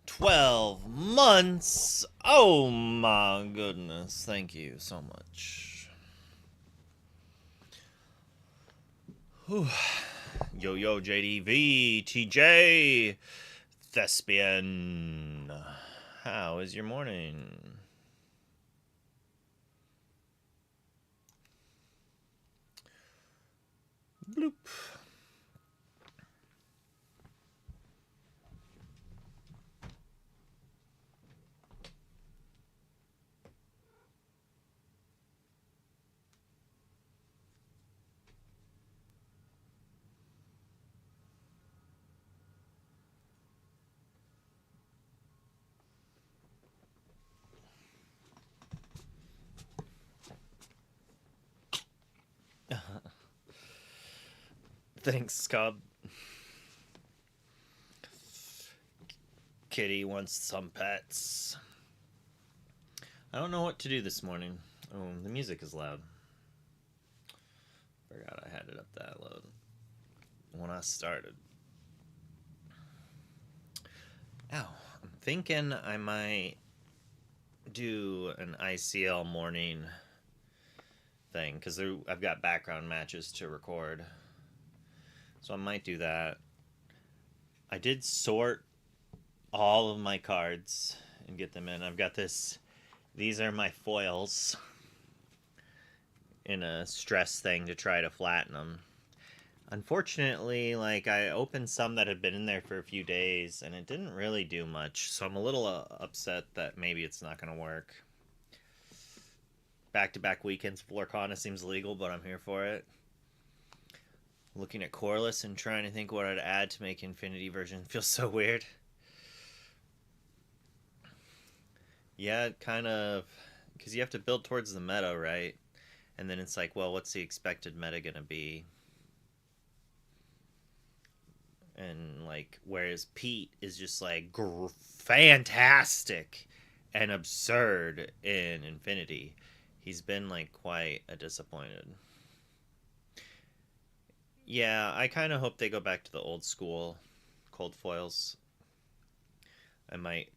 12 months. Oh my goodness. Thank you so much. Whew. Yo, yo, JDV, TJ, Thespian. How is your morning? Bloop. Thanks, Scub. Kitty wants some pets. I don't know what to do this morning. Oh, the music is loud. Forgot I had it up that loud when I started. Ow. I'm thinking I might do an ICL morning thing because I've got background matches to record. So I might do that. I did sort all of my cards and get them in. I've got this. These are my foils in a stress thing to try to flatten them. Unfortunately, I opened some that had been in there for a few days and it didn't really do much. So I'm a little upset that maybe it's not going to work. Back-to-back weekends for Lorcana seems legal, but I'm here for it. Looking at Corliss and trying to think what I'd add to make Infinity version feels so weird. Yeah, it kind of... Because you have to build towards the meta, right? And then it's like, well, what's the expected meta gonna be? And, whereas Pete is just, fantastic and absurd in Infinity, he's been, quite a disappointed. Yeah, I kind of hope they go back to the old school cold foils. I might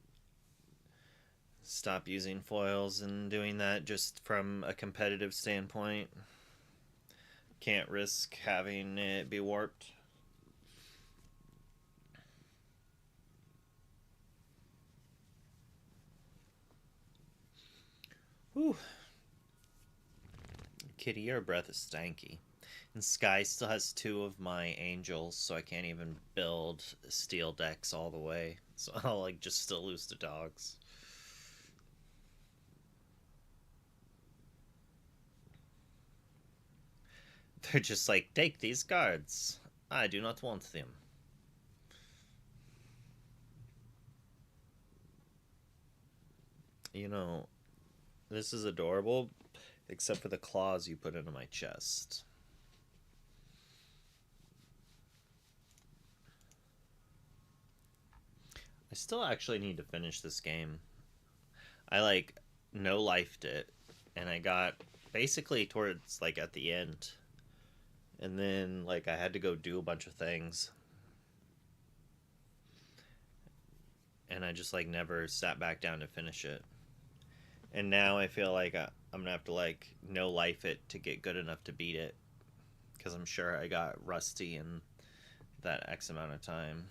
stop using foils and doing that just from a competitive standpoint. Can't risk having it be warped. Whew. Kitty, your breath is stanky. And Sky still has two of my angels, so I can't even build steel decks all the way. So I'll just still lose to dogs. They're just like, take these cards. I do not want them. You know, this is adorable, except for the claws you put into my chest. I still actually need to finish this game. I no lifed it, and I got basically towards at the end, and then I had to go do a bunch of things, and I just never sat back down to finish it. And now I feel like I'm gonna have to no life it to get good enough to beat it, because I'm sure I got rusty in that X amount of time.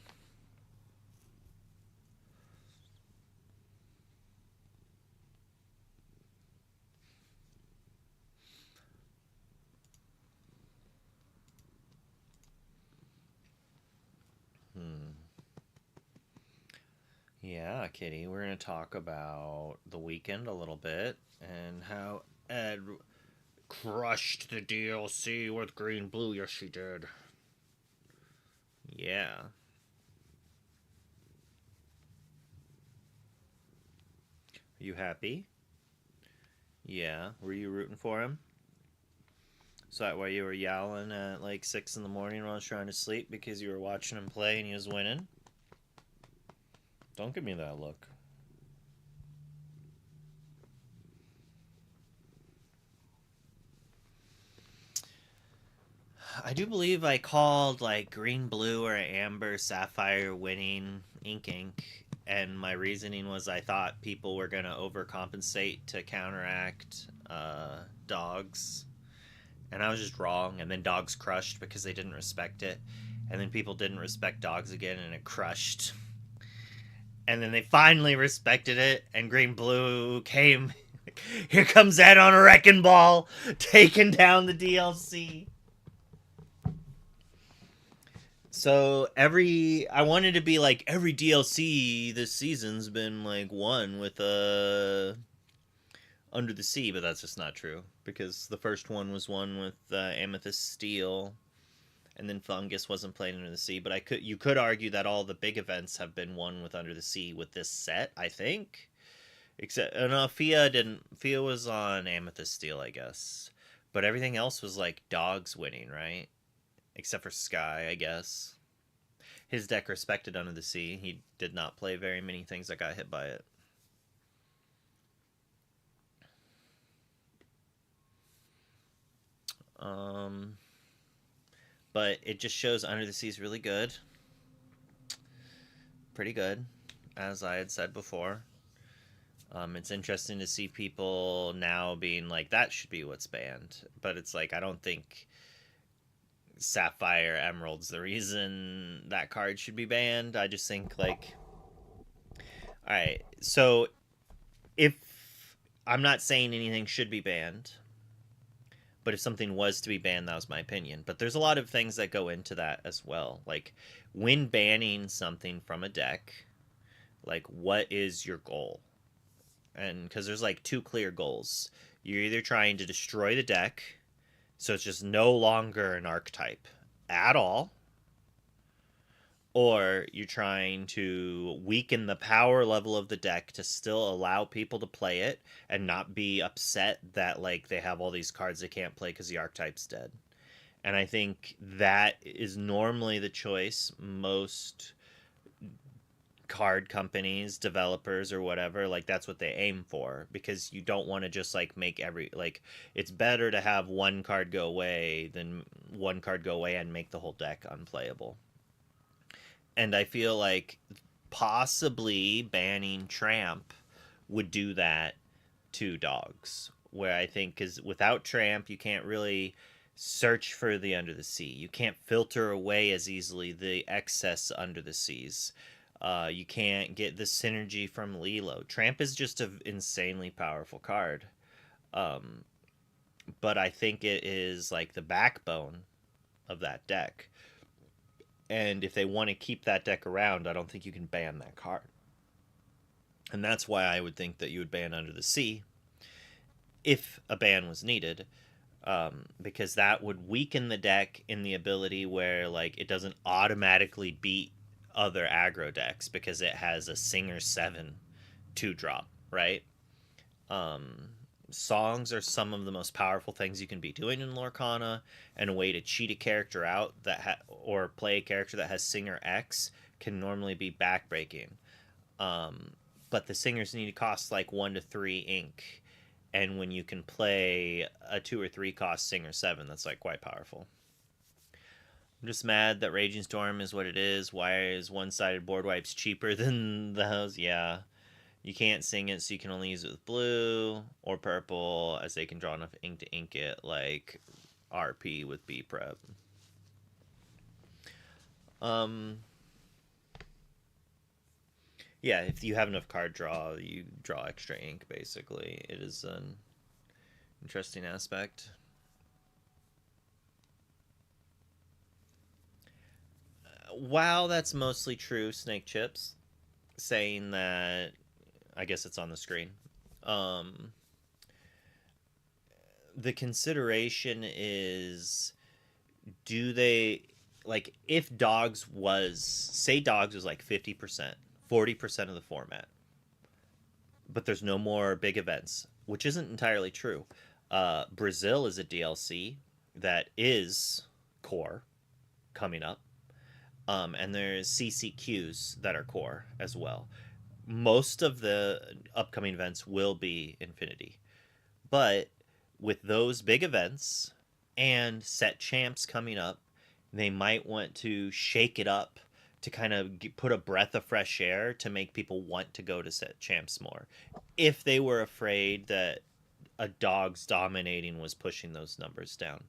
Yeah, Kitty, we're going to talk about the weekend a little bit and how Ed crushed the DLC with Green Blue. Yes, she did. Yeah. Are you happy? Yeah. Were you rooting for him? Is that why you were yowling at 6 in the morning while I was trying to sleep because you were watching him play and he was winning? Don't give me that look. I do believe I called green blue or amber sapphire winning ink, and my reasoning was I thought people were going to overcompensate to counteract dogs, and I was just wrong. And then dogs crushed because they didn't respect it, and then people didn't respect dogs again, and it crushed. And then they finally respected it, and green blue came. Here comes Ed on a wrecking ball, taking down the DLC. So I wanted to be like every DLC this season's been like one with Under the Sea, but that's just not true because the first one was one with Amethyst Steel, and then Fungus wasn't played Under the Sea. But you could argue that all the big events have been won with Under the Sea with this set. I think, except no, Fia was on Amethyst Steel, I guess, but everything else was like dogs winning, right? Except for Sky, I guess. His deck respected Under the Sea. He did not play very many things that got hit by it. But it just shows Under the Sea is really good. Pretty good, as I had said before. It's interesting to see people now being like, that should be what's banned. But it's like, I don't think Sapphire Emerald's the reason that card should be banned. I just think, like, alright, so if I'm not saying anything should be banned, but if something was to be banned, that was my opinion. But there's a lot of things that go into that as well. Like, when banning something from a deck, like, what is your goal? And because there's like two clear goals. You're either trying to destroy the deck, so it's just no longer an archetype at all, or you're trying to weaken the power level of the deck to still allow people to play it and not be upset that like they have all these cards they can't play because the archetype's dead. And I think that is normally the choice most card companies, developers, or whatever, like that's what they aim for, because you don't want to just like make it's better to have one card go away than one card go away and make the whole deck unplayable. And I feel like possibly banning Tramp would do that to dogs, where I think, because without Tramp you can't really search for the Under the Sea, you can't filter away as easily the excess Under the Seas. You can't get the synergy from Lilo. Tramp is just an insanely powerful card. But I think it is like the backbone of that deck. And if they want to keep that deck around, I don't think you can ban that card. And that's why I would think that you would ban Under the Sea if a ban was needed. Because that would weaken the deck in the ability where like it doesn't automatically beat other aggro decks because it has a Singer 7 2-drop, right? Songs are some of the most powerful things you can be doing in Lorcana, and a way to cheat a character out or play a character that has Singer X can normally be backbreaking. But the Singers need to cost like 1 to 3 ink, and when you can play a 2 or 3 cost Singer 7, that's like quite powerful. I'm just mad that Raging Storm is what it is. Why is one-sided board wipes cheaper than those? Yeah. You can't sing it, so you can only use it with blue or purple, as they can draw enough ink to ink it, like RP with B Prep. Yeah, if you have enough card draw, you draw extra ink, basically. It is an interesting aspect. While that's mostly true, Snake Chips, saying that, I guess it's on the screen. The consideration is, do they, like, if Dogs was like 50%, 40% of the format, but there's no more big events, which isn't entirely true. Brazil is a DLC that is core coming up. And there's CCQs that are core as well. Most of the upcoming events will be Infinity. But with those big events and set champs coming up, they might want to shake it up to kind of put a breath of fresh air to make people want to go to set champs more. If they were afraid that a dog's dominating was pushing those numbers down.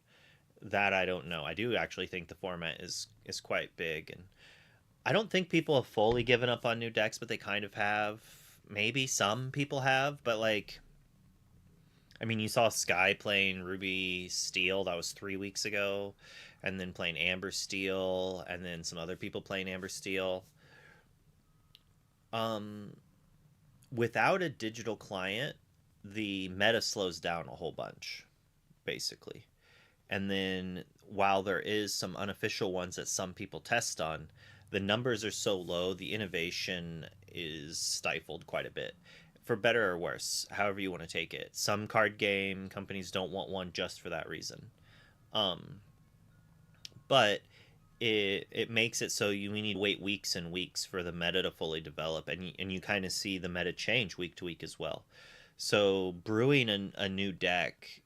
That I don't know. I do actually think the format is quite big, and I don't think people have fully given up on new decks, but they kind of have. Maybe some people have, but like, I mean, you saw Sky playing Ruby Steel. That was 3 weeks ago, and then playing Amber Steel, and then some other people playing Amber Steel. Um, Without a digital client, the meta slows down a whole bunch, basically. And then while there is some unofficial ones that some people test on, the numbers are so low, the innovation is stifled quite a bit. For better or worse, however you want to take it. Some card game companies don't want one just for that reason. Um, but it makes it so we need to wait weeks and weeks for the meta to fully develop, and you kind of see the meta change week to week as well. So brewing a new deck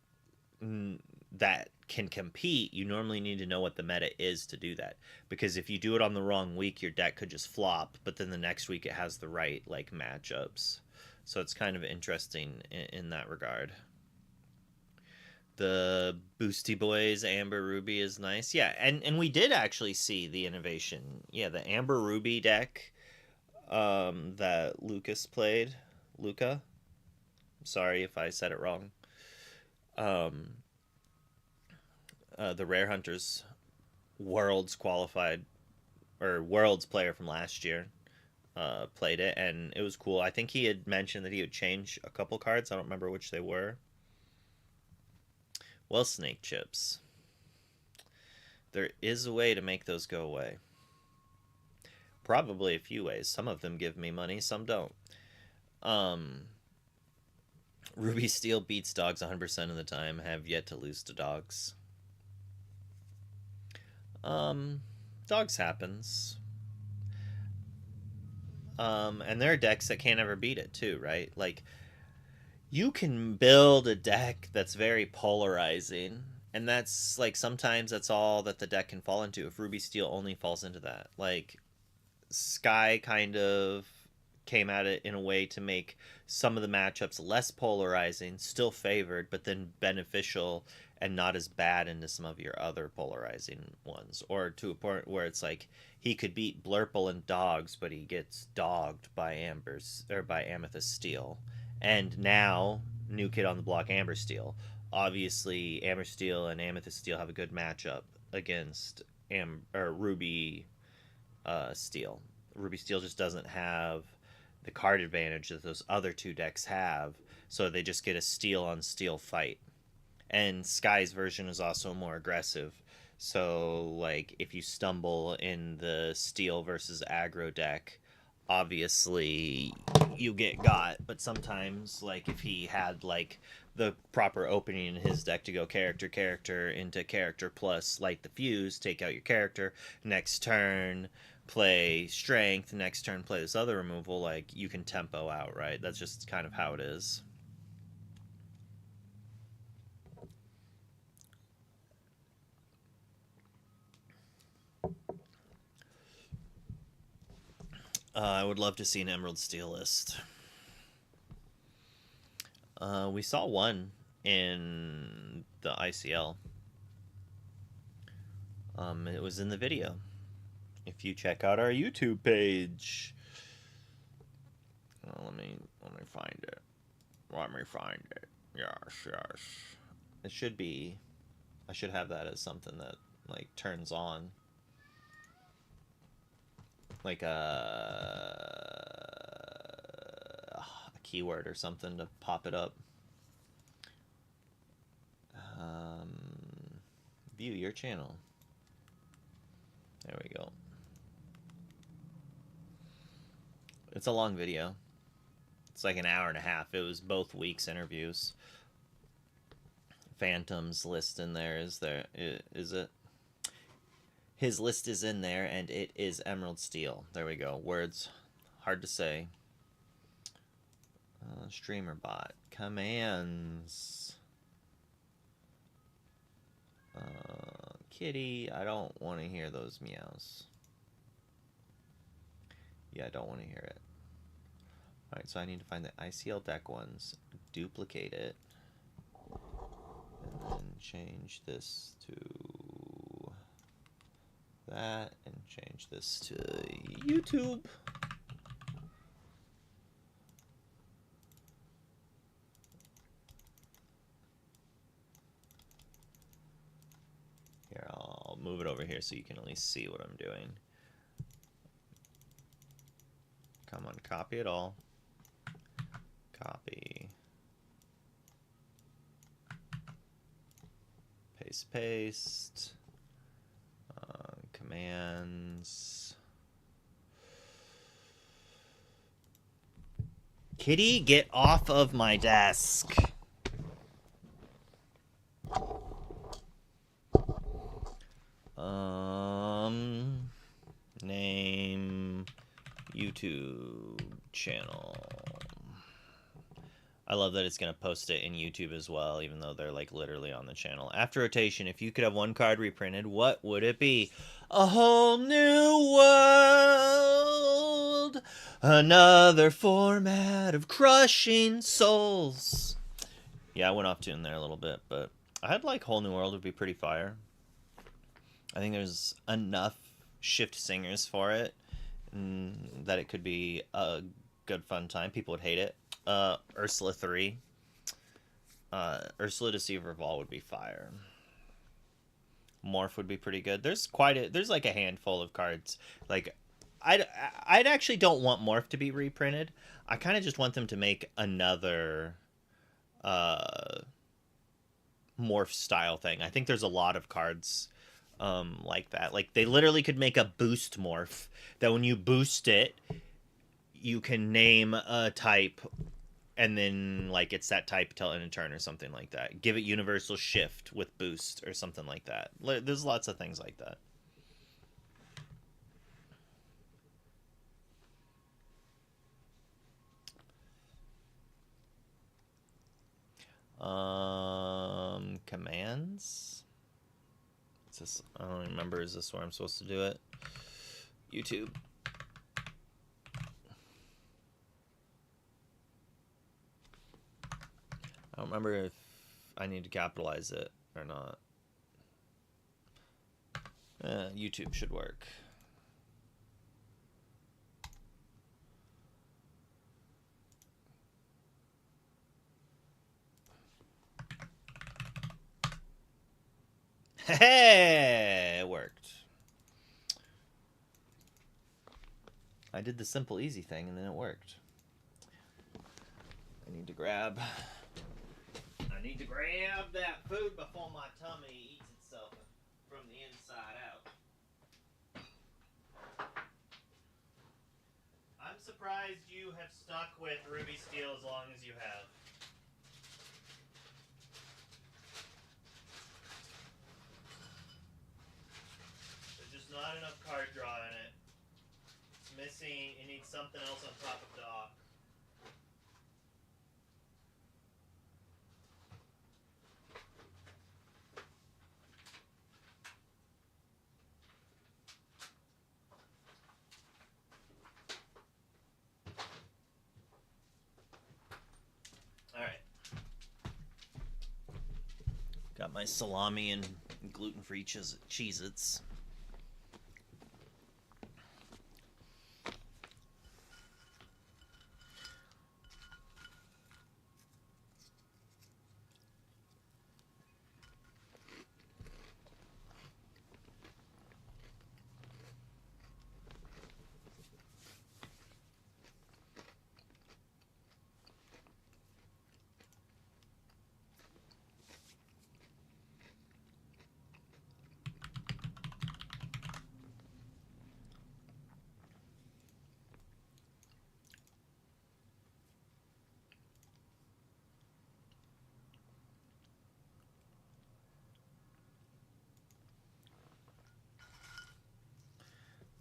that can compete, you normally need to know what the meta is to do that. Because if you do it on the wrong week, your deck could just flop, but then the next week it has the right like matchups. So it's kind of interesting in that regard. The Boosty Boys Amber Ruby is nice. Yeah, and we did actually see the innovation. Yeah, the Amber Ruby deck that Lucas played. Luca. Sorry if I said it wrong. Um, the Rare Hunters Worlds qualified or Worlds player from last year played it, and it was cool. I think he had mentioned that he would change a couple cards. I don't remember which they were. Well, snake chips. There is a way to make those go away. Probably a few ways. Some of them give me money, some don't. Um, Ruby Steel beats dogs 100% of the time. Have yet to lose to dogs. Dogs happens. And there are decks that can't ever beat it too, right? Like, you can build a deck that's very polarizing, and that's like sometimes that's all that the deck can fall into. If Ruby Steel only falls into that, like Sky kind of came at it in a way to make some of the matchups less polarizing, still favored, but then beneficial and not as bad into some of your other polarizing ones. Or to a point where it's like he could beat Blurple and Dogs, but he gets dogged by Amber's or by Amethyst Steel. And now, new kid on the block, Amber Steel. Obviously, Amber Steel and Amethyst Steel have a good matchup against Ruby Steel. Ruby Steel just doesn't have the card advantage that those other two decks have, so they just get a steel on steel fight. And Sky's version is also more aggressive. So, like, if you stumble in the steel versus aggro deck, obviously you get got. But sometimes, like, if he had, like, the proper opening in his deck to go character into character plus light the fuse, take out your character, next turn play strength, next turn play this other removal, like, you can tempo out, right? That's just kind of how it is. I would love to see an Emerald Steel list. We saw one in the ICL. It was in the video. If you check out our YouTube page. Let me find it. Let me find it. Yes. It should be. I should have that as something that like turns on. Like a keyword or something to pop it up. View your channel. There we go. It's a long video. It's like an hour and a half. It was both weeks interviews. Phantom's list in there. Is it? His list is in there, and it is Emerald Steel. There we go. Words hard to say. Streamer bot commands. Kitty, I don't want to hear those meows. Yeah, I don't want to hear it. Alright, so I need to find the ICL deck ones, duplicate it, and then change this to that, and change this to YouTube. Here, I'll move it over here so you can at least see what I'm doing. Come on, copy it all. Copy. Paste, paste. Commands. Kitty, get off of my desk. Name YouTube channel. I love that it's going to post it in YouTube as well, even though they're like literally on the channel. After rotation, if you could have one card reprinted, what would it be? A whole new world. Another format of crushing souls. Yeah, I went off tune there a little bit, but I had like Whole New World would be pretty fire. I think there's enough shift singers for it that it could be a good fun time. People would hate it. Ursula 3. Ursula Deceiver of All would be fire. Morph would be pretty good. There's like a handful of cards. Like, I'd actually don't want Morph to be reprinted. I kind of just want them to make another Morph style thing. I think there's a lot of cards like that. Like, they literally could make a boost Morph that when you boost it, you can name a type, and then like it's that type till end of turn or something like that. Give it universal shift with boost or something like that. There's lots of things like that. Commands. Is this? I don't remember. Is this where I'm supposed to do it? YouTube. I don't remember if I need to capitalize it or not. YouTube should work. Hey, it worked. I did the simple, easy thing, and then it worked. I need to grab that food before my tummy eats itself from the inside out. I'm surprised you have stuck with Ruby Steel as long as you have. There's just not enough card draw in it. It's missing. It needs something else on top of Doc. Alright. Got my salami and gluten-free Cheez-Its.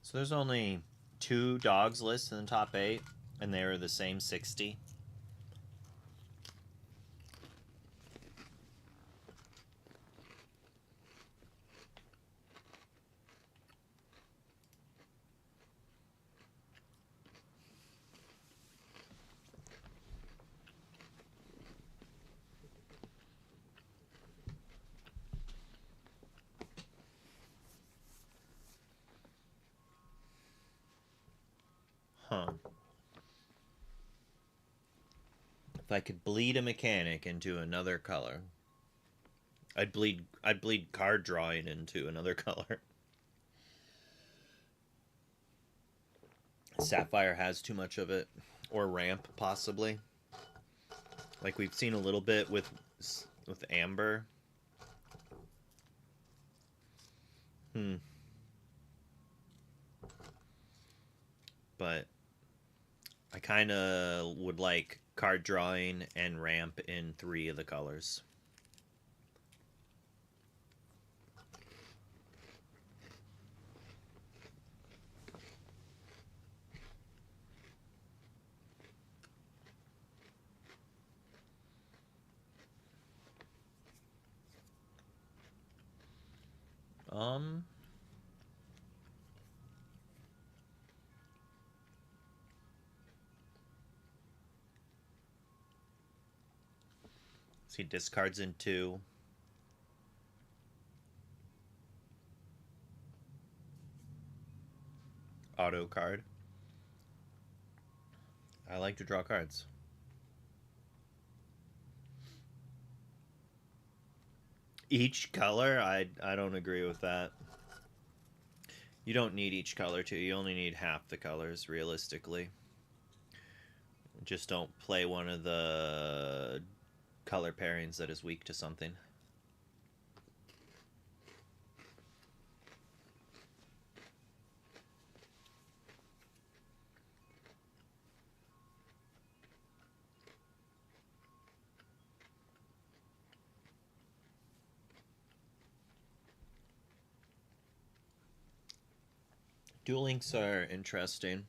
So there's only 2 dogs lists in the top 8, and they were the same 60. I could bleed a mechanic into another color, I'd bleed card drawing into another color. Sapphire has too much of it, or ramp possibly. Like we've seen a little bit with Amber. But I kind of would like card drawing and ramp in 3 of the colors. Um, see, discards in 2. Auto card. I like to draw cards. Each color? I don't agree with that. You don't need each color too. You only need half the colors, realistically. Just don't play one of the color pairings that is weak to something. Duel Links are interesting.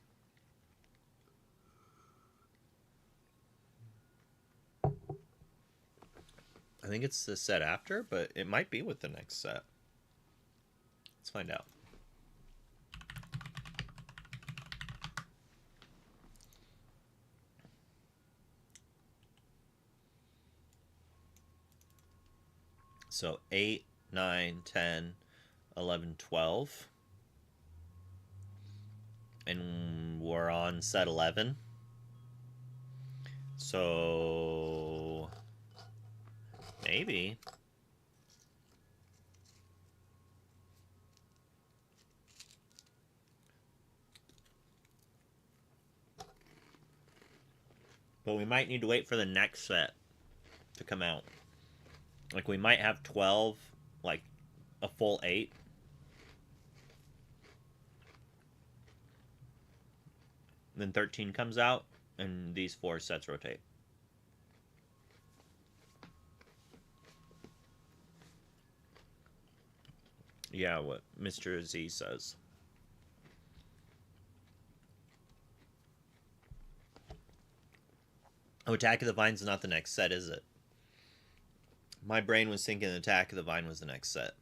I think it's the set after, but it might be with the next set. Let's find out. So 8, 9, 10, 11, 12. And we're on set 11. So maybe. But we might need to wait for the next set to come out. Like we might have 12, like a full 8. Then 13 comes out, and these 4 sets rotate. Yeah, what Mr. Z says. Oh, Attack of the Vine's not the next set, is it? My brain was thinking Attack of the Vine was the next set.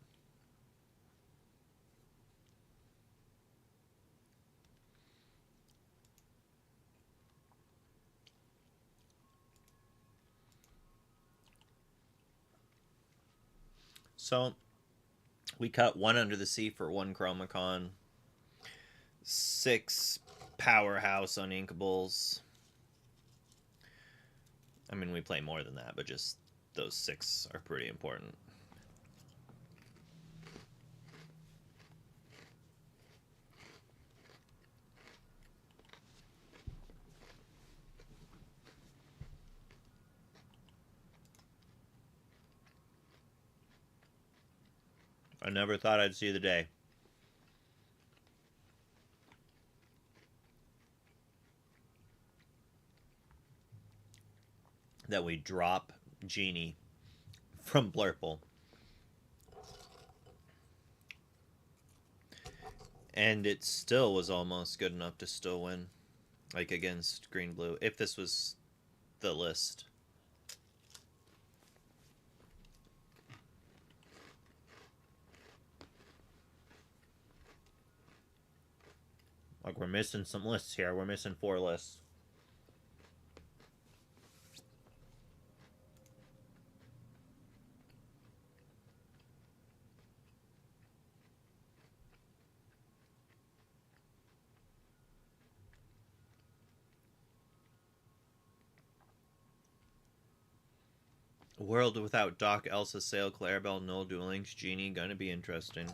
So, we cut 1 Under the Sea for 1 Chromacon. 6 Powerhouse Uninkables. I mean, we play more than that, but just those 6 are pretty important. I never thought I'd see the day. That we drop Genie from Blurple. And it still was almost good enough to still win. Like against Green-Blue. If this was the list. Like we're missing some lists here. We're missing 4 lists. World without Doc, Elsa, Sail, Clarabelle, Null, Duel Links, Genie. Gonna be interesting.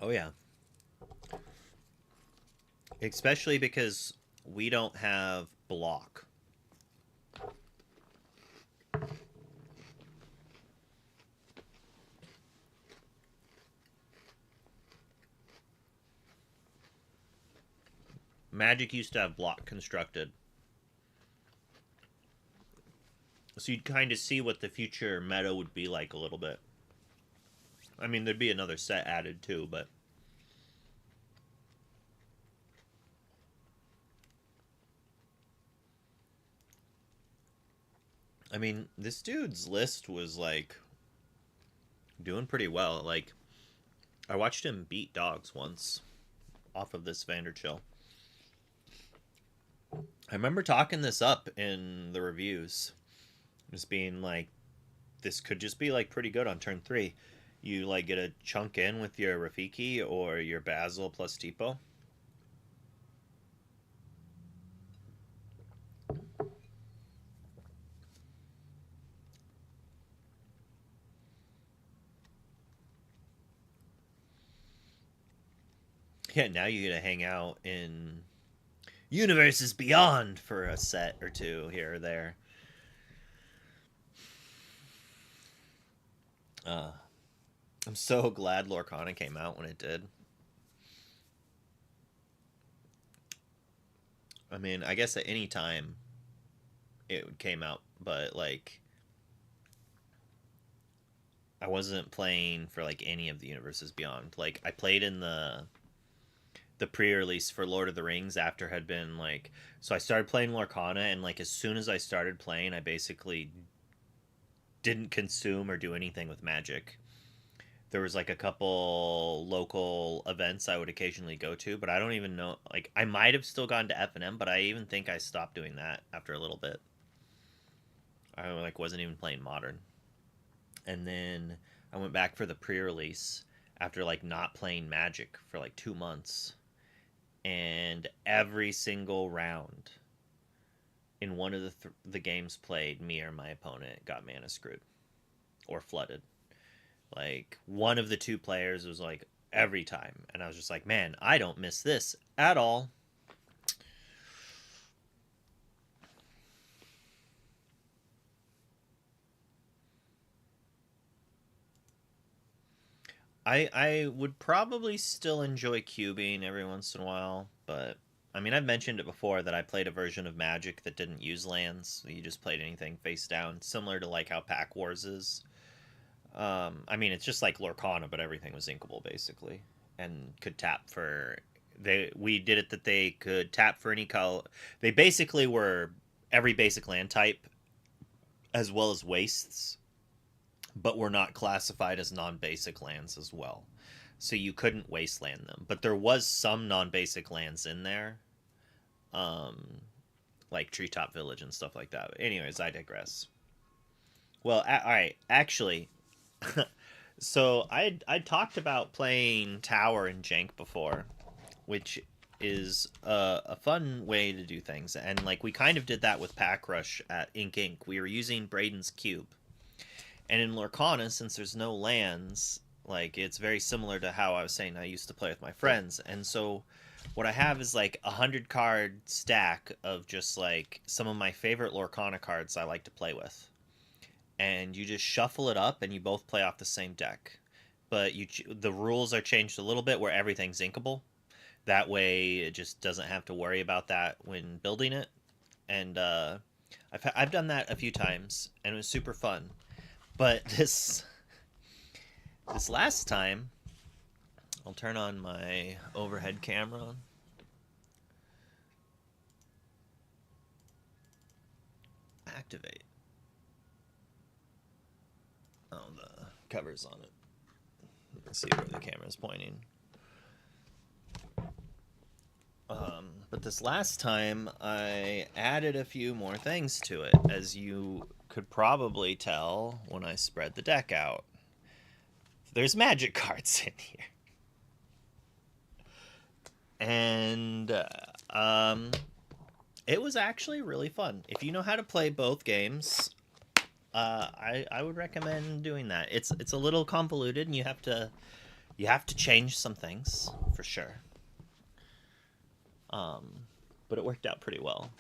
Oh, yeah. Especially because we don't have block. Magic used to have block constructed. So you'd kind of see what the future meta would be like a little bit. I mean, there'd be another set added too, but... I mean, this dude's list was, like, doing pretty well. Like, I watched him beat dogs once off of this Vanderchill. I remember talking this up in the reviews. Just being like, this could just be, like, pretty good on turn 3. You, like, get a chunk in with your Rafiki or your Basil plus Tipo. Yeah, now you get to hang out in universes beyond for a set or two here or there. I'm so glad Lorcana came out when it did. I mean, I guess at any time it came out, but, like, I wasn't playing for, like, any of the universes beyond. Like, I played in the pre-release for Lord of the Rings after had been, like, so I started playing Lorcana, and, like, as soon as I started playing, I basically didn't consume or do anything with Magic. There was, like, a couple local events I would occasionally go to, but I don't even know, like, I might have still gone to F&M, but I even think I stopped doing that after a little bit. I, like, wasn't even playing Modern. And then I went back for the pre-release after, like, not playing Magic for, like, 2 months, and every single round in one of the games played, me or my opponent got mana screwed or flooded. Like, one of the two players was like, every time, and I was just like, man, I don't miss this at all. I would probably still enjoy cubing every once in a while, but I mean, I've mentioned it before that I played a version of Magic that didn't use lands. You just played anything face down, similar to, like, how Pack Wars is. I mean, it's just like Lorcana, but everything was inkable basically, and could tap for. We did it that they could tap for any color. They basically were every basic land type, as well as wastes, but were not classified as non-basic lands as well. So you couldn't wasteland them, but there was some non-basic lands in there, um, like Treetop Village and stuff like that. Anyways, I digress. Well, all right, actually, so I talked about playing Tower and Jank before, which is a fun way to do things, and, like, we kind of did that with Pack Rush at Ink Inc. We were using Braden's Cube, and in Lorcana, since there's no lands, like, it's very similar to how I was saying I used to play with my friends, and so what I have is, like, 100 card stack of just, like, some of my favorite Lorcana cards I like to play with, and you just shuffle it up, and you both play off the same deck. But the rules are changed a little bit where everything's inkable. That way, it just doesn't have to worry about that when building it. And I've done that a few times, and it was super fun. But this last time, I'll turn on my overhead camera. Activate. Oh, the cover's on it. Let's see where the camera's pointing. But this last time, I added a few more things to it, as you could probably tell when I spread the deck out. There's magic cards in here. And it was actually really fun. If you know how to play both games, I would recommend doing that. It's a little convoluted, and you have to change some things for sure. But it worked out pretty well.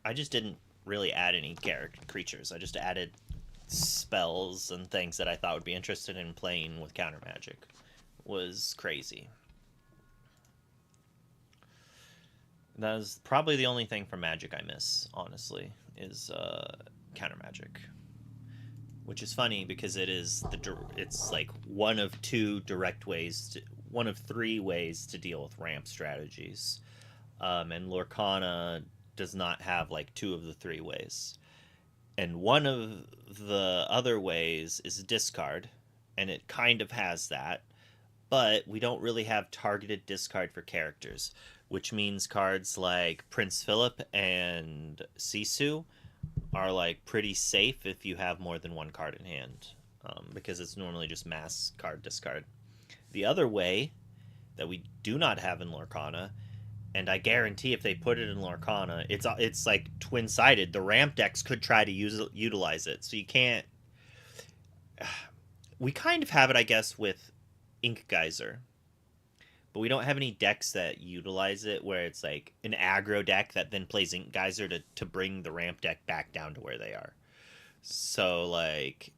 I just didn't really add any creatures. I just added spells and things that I thought would be interested in playing with counter magic. Was crazy. That is probably the only thing from Magic I miss, honestly, is counter magic. Which is funny because it's like one of three ways to deal with ramp strategies, and Lorcana does not have like two of the three ways. And one of the other ways is discard, and it kind of has that, but we don't really have targeted discard for characters, which means cards like Prince Philip and Sisu are like pretty safe if you have more than one card in hand, because it's normally just mass card discard. The other way that we do not have in Lorcana, and I guarantee if they put it in Lorcana, it's like twin sided. The ramp decks could try to utilize it, so you can't. We kind of have it, I guess, with Ink Geyser, but we don't have any decks that utilize it where it's like an aggro deck that then plays Ink Geyser to bring the ramp deck back down to where they are. So like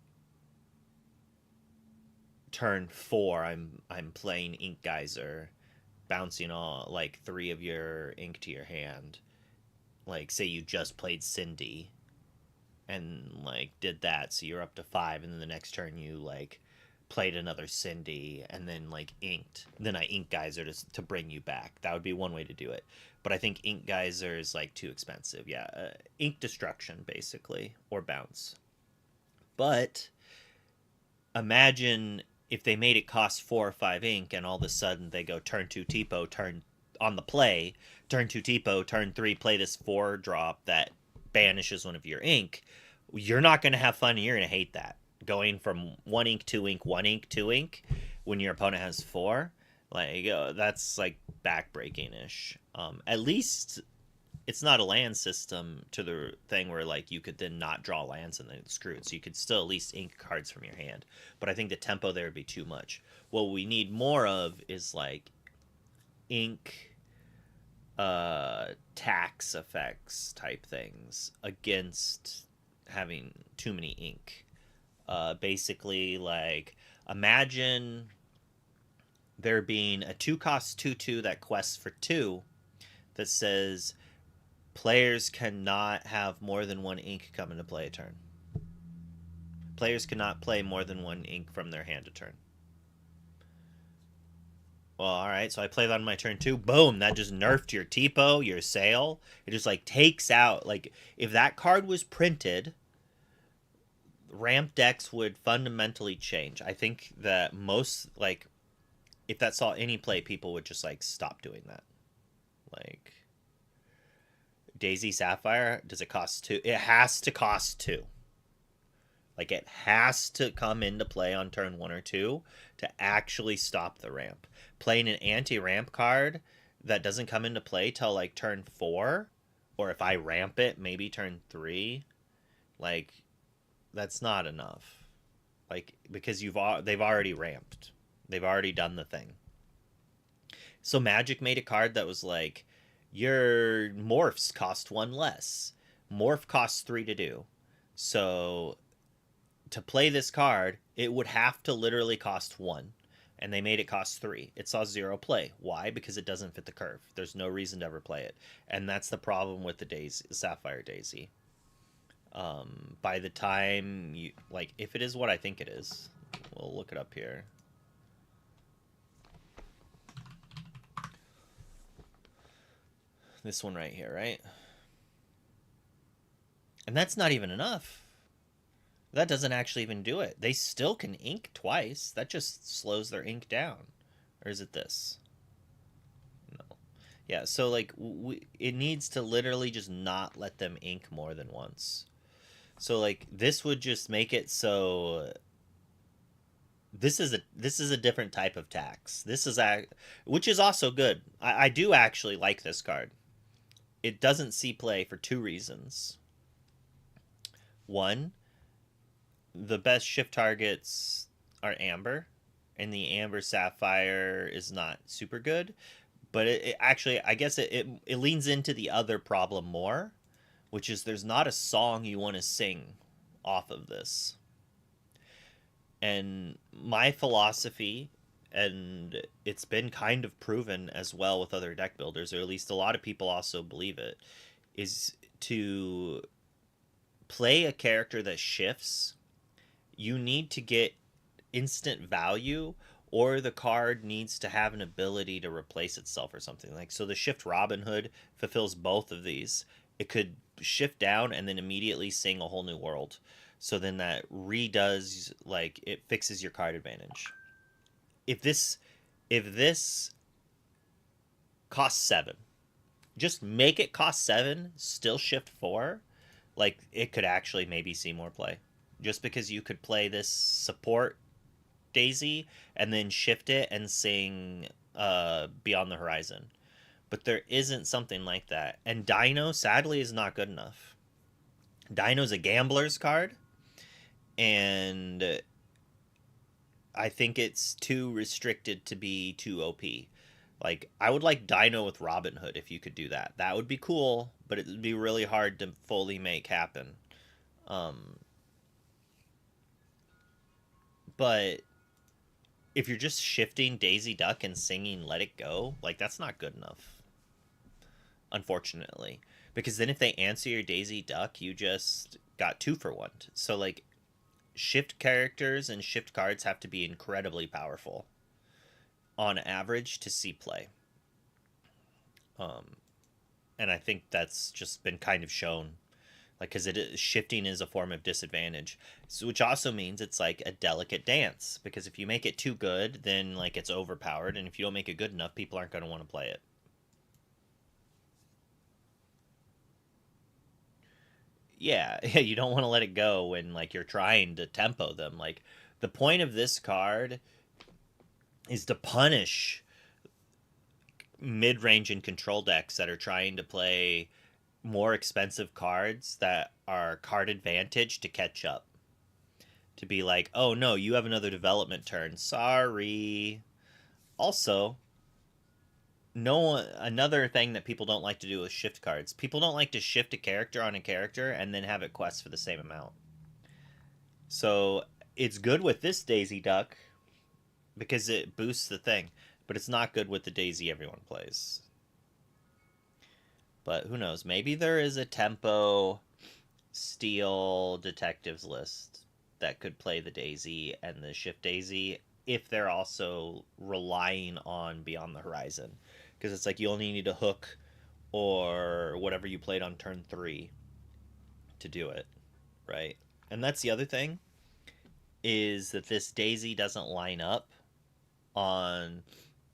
turn 4, I'm playing Ink Geyser, bouncing all like 3 of your ink to your hand. Like say you just played Cindy and like did that, so you're up to 5, and then the next turn you like played another Cindy and then like inked. Then I Ink Geyser to bring you back. That would be one way to do it. But I think Ink Geyser is like too expensive. Yeah, Ink Destruction basically, or Bounce. But imagine if they made it cost 4 or 5 ink, and all of a sudden they go turn 2 Tipo, turn on the play, turn 2 Tipo, turn 3, play this 4 drop that banishes one of your ink. You're not going to have fun, and you're going to hate that. Going from 1 ink, 2 ink, 1 ink, 2 ink when your opponent has 4, like that's like backbreaking ish. At least it's not a land system to the thing where like you could then not draw lands and then it's screwed. So you could still at least ink cards from your hand. But I think the tempo there would be too much. What we need more of is like ink tax effects type things against having too many ink. Basically, like imagine there being a 2-cost 2/2 that quests for 2 that says players cannot have more than 1 ink come into play a turn. Players cannot play more than 1 ink from their hand a turn. Well, alright, so I play that on my turn 2. Boom, that just nerfed your Tipo, your Sail. It just like takes out, like if that card was printed, ramp decks would fundamentally change. I think that most, like, if that saw any play, people would just like stop doing that. Like Daisy Sapphire, does it cost 2? It has to cost 2. Like it has to come into play on turn 1 or 2 to actually stop the ramp. Playing an anti-ramp card that doesn't come into play till like turn 4, or if I ramp it, maybe turn 3, like that's not enough. Like because they've already ramped. They've already done the thing. So Magic made a card that was like, your morphs cost 1 less. Morph costs 3 to do. So to play this card, it would have to literally cost 1. And they made it cost 3. It saw 0 play. Why? Because it doesn't fit the curve. There's no reason to ever play it. And that's the problem with the Sapphire Daisy. By the time you, like, if it is what I think it is, we'll look it up here. This one right here, right? And that's not even enough. That doesn't actually even do it. They still can ink twice. That just slows their ink down. Or is it this? No. Yeah, so like it needs to literally just not let them ink more than once. So like this would just make it so this is a different type of tax. Which is also good. I do actually like this card. It doesn't see play for 2 reasons. One, the best shift targets are Amber, and the Amber Sapphire is not super good. But it actually, I guess it leans into the other problem more, which is there's not a song you want to sing off of this. And my philosophy, and it's been kind of proven as well with other deck builders, or at least a lot of people also believe it, is to play a character that shifts. You need to get instant value, or the card needs to have an ability to replace itself or something. Like, so the shift Robin Hood fulfills both of these. It could shift down and then immediately sing a whole new world. So then that redoes, like, it fixes your card advantage. If this costs 7, just make it cost 7, still shift 4, like, it could actually maybe see more play. Just because you could play this support Daisy and then shift it and sing Beyond the Horizon. But there isn't something like that. And Dino, sadly, is not good enough. Dino's a gambler's card, and I think it's too restricted to be too OP. Like, I would like Dino with Robin Hood if you could do that. That would be cool, but it would be really hard to fully make happen. Um, but if you're just shifting Daisy Duck and singing Let It Go, like, that's not good enough, unfortunately. Because then if they answer your Daisy Duck, you just got 2 for 1. So, like, shift characters and shift cards have to be incredibly powerful on average to see play. Um, and I think that's just been kind of shown, like, because shifting is a form of disadvantage, so, which also means it's like a delicate dance, because if you make it too good, then, like, it's overpowered, and if you don't make it good enough, people aren't going to want to play it. Yeah, yeah, you don't want to let it go when, like, you're trying to tempo them. Like, the point of this card is to punish mid-range and control decks that are trying to play more expensive cards that are card advantage to catch up. To be like, oh no, you have another development turn. Sorry. Also, no one, another thing that people don't like to do with shift cards. People don't like to shift a character on a character and then have it quest for the same amount. So it's good with this Daisy Duck because it boosts the thing, but it's not good with the Daisy everyone plays. But who knows? Maybe there is a tempo steel detectives list that could play the Daisy and the shift Daisy if they're also relying on Beyond the Horizon. Because it's like you only need a hook or whatever you played on turn 3 to do it, right? And that's the other thing, is that this Daisy doesn't line up on,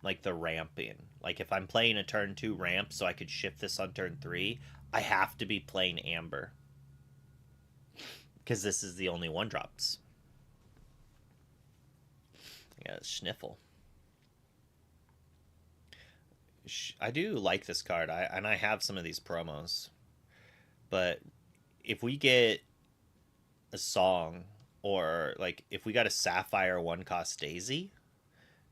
like, the ramping. Like, if I'm playing a turn 2 ramp so I could shift this on turn 3, I have to be playing Amber. Because this is the only 1-drops. Yeah, sniffle. I do like this card, and I have some of these promos. But if we get a song, or, like, if we got a Sapphire 1-cost Daisy,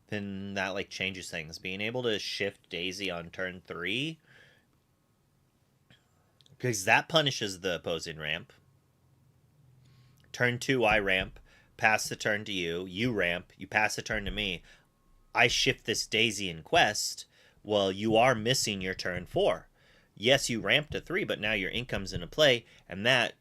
then that, like, changes things. Being able to shift Daisy on turn 3, because that punishes the opposing ramp. Turn 2, I ramp, pass the turn to you, you ramp, you pass the turn to me. I shift this Daisy in quest. Well, you are missing your turn 4. Yes, you ramp to 3, but now your income's into play, and that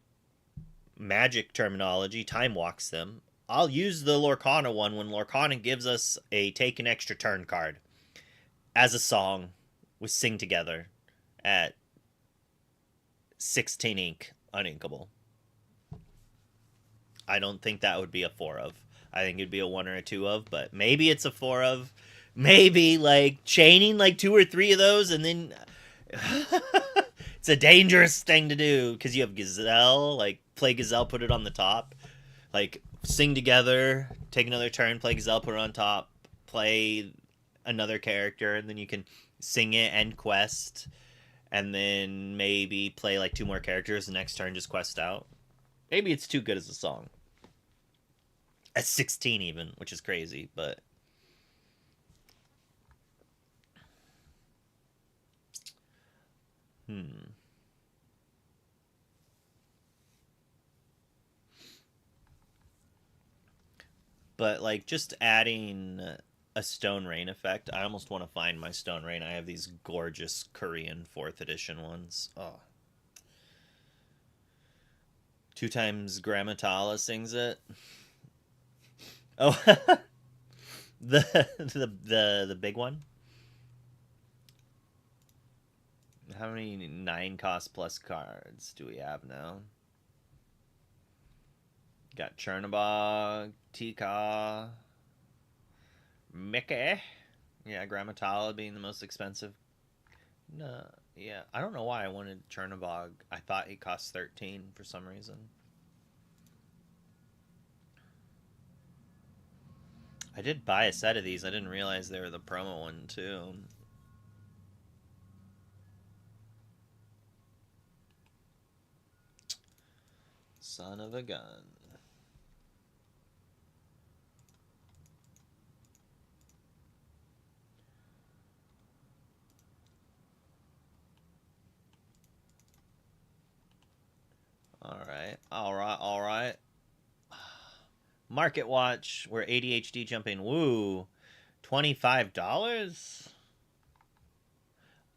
magic terminology time walks them. I'll use the Lorcana one when Lorcana gives us a take an extra turn card as a song with Sing Together at 16 ink, uninkable. I don't think that would be a 4 of. I think it'd be a 1 or a 2 of, but maybe it's a 4 of. Maybe, like, chaining, like, 2 or 3 of those, and then it's a dangerous thing to do, because you have Gazelle, like, play Gazelle, put it on the top, like, Sing Together, take another turn, play Gazelle, put it on top, play another character, and then you can sing it, end quest, and then maybe play, like, 2 more characters, the next turn just quest out. Maybe it's too good as a song. At 16 even, which is crazy, but hmm. But like just adding a Stone Rain effect, I almost want to find my Stone Rain. I have these gorgeous Korean 4th edition ones. Oh. Two times Grammatala sings it. Oh, the big one. How many 9 cost plus cards do we have now? Got Chernobog, Tika, Mickey. Yeah, Grammatala being the most expensive. No, yeah, I don't know why I wanted Chernobog. I thought he cost 13 for some reason. I did buy a set of these. I didn't realize they were the promo one too. Son of a gun. All right, all right, all right. Market Watch. We're ADHD jumping. Woo. $25?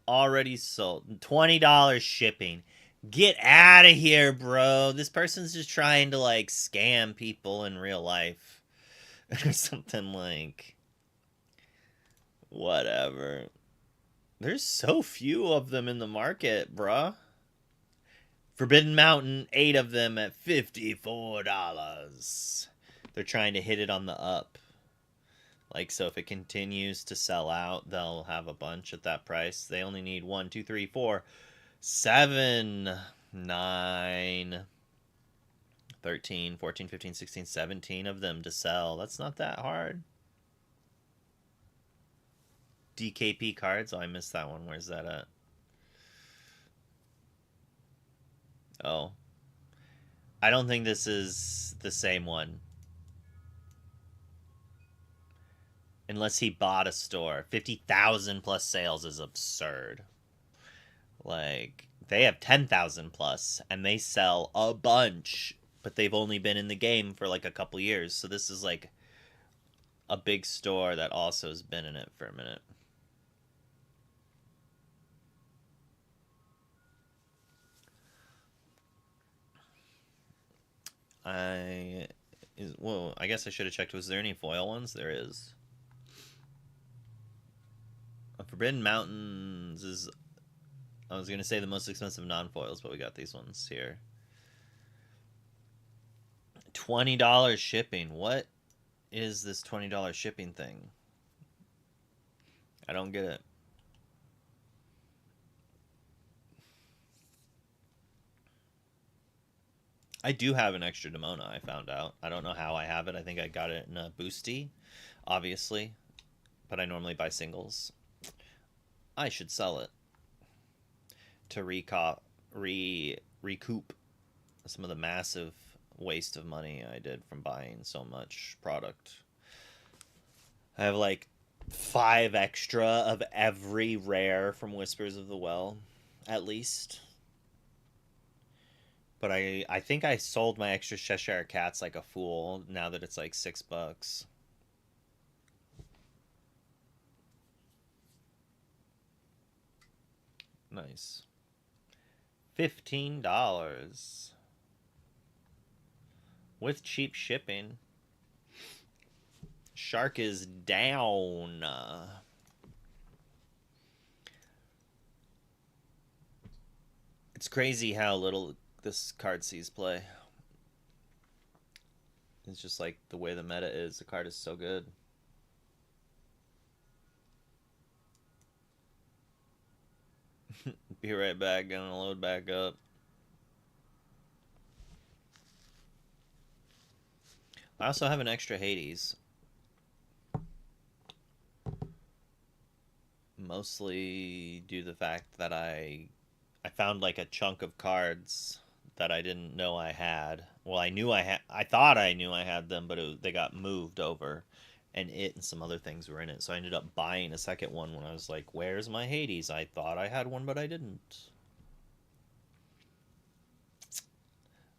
Already sold. $20 shipping. Get out of here, bro. This person's just trying to like scam people in real life. Or something like. Whatever. There's so few of them in the market, bruh. Forbidden Mountain, 8 of them at $54. They're trying to hit it on the up. Like, so if it continues to sell out, they'll have a bunch at that price. They only need 1, 2, 3, 4, 7, 9, 13, 14, 15, 16, 17 of them to sell. That's not that hard. DKP cards? Oh, I missed that one. Where's that at? Oh. I don't think this is the same one. Unless he bought a store. 50,000 plus sales is absurd. Like, they have 10,000 plus, and they sell a bunch, but they've only been in the game for like a couple years. So this is like a big store that also has been in it for a minute. Well, I guess I should have checked. Was there any foil ones? There is. Forbidden Mountains is, I was gonna say, the most expensive non-foils, but we got these ones here. $20 shipping. What is this $20 shipping thing? I don't get it. I do have an extra Demona, I found out. I don't know how I have it. I think I got it in a boosty, obviously. But I normally buy singles. I should sell it to recoup some of the massive waste of money I did from buying so much product. I have like 5 extra of every rare from Whispers of the Well, at least. But I think I sold my extra Cheshire Cats like a fool now that it's like $6. Nice. $15 with cheap shipping. Shark is down. It's crazy how little this card sees play. It's just like the way the meta is. The card is so good. Be right back. Gonna load back up. I also have an extra Hades. Mostly due to the fact that I found like a chunk of cards that I didn't know I had, Well, I thought I knew I had them, but they got moved over, and it and some other things were in it. So I ended up buying a second one when I was like, "Where's my Hades? I thought I had one, but I didn't."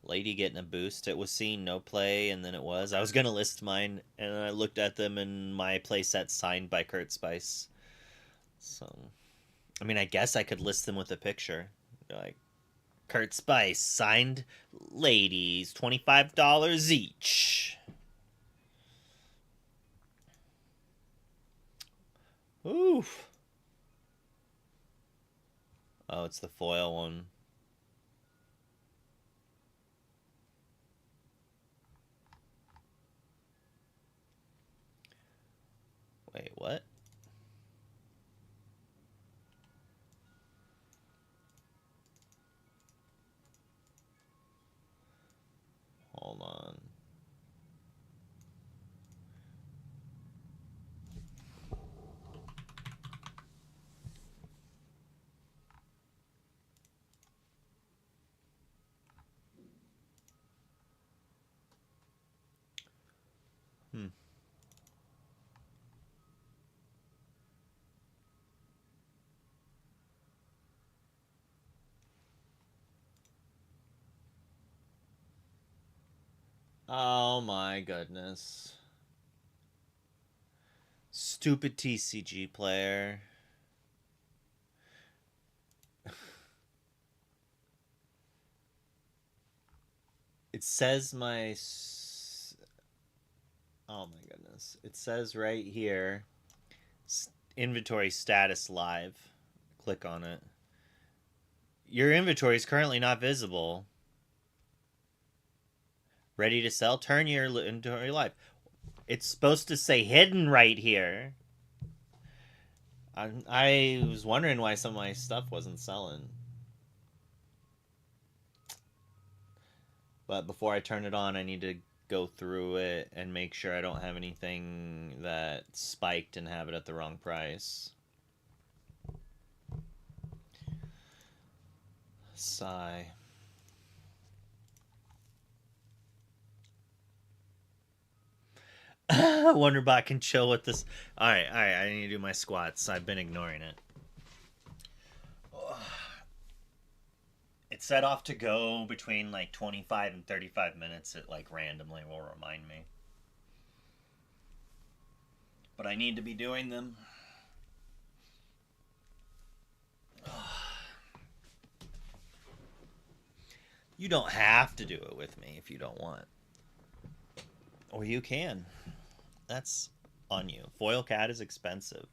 Lady getting a boost. It was seeing no play, and then it was. I was gonna list mine, and I looked at them, and my playset signed by Kurt Spice. So, I mean, I guess I could list them with a picture, like Kurt Spice signed ladies, $25 each. Oof. Oh, it's the foil one. Wait, what? Hold on. Hmm. Oh my goodness. Stupid TCG player. It says my. Oh my goodness. It says right here inventory status live. Click on it. Your inventory is currently not visible. Ready to sell? Turn your inventory live. It's supposed to say hidden right here. I was wondering why some of my stuff wasn't selling. But before I turn it on, I need to go through it and make sure I don't have anything that spiked and have it at the wrong price. Sigh. Wonderbot can chill with this. Alright, I need to do my squats. I've been ignoring it. It's set off to go between like 25 and 35 minutes. It like randomly will remind me. But I need to be doing them. You don't have to do it with me if you don't want. Or you can. That's on you. Foil cat is expensive.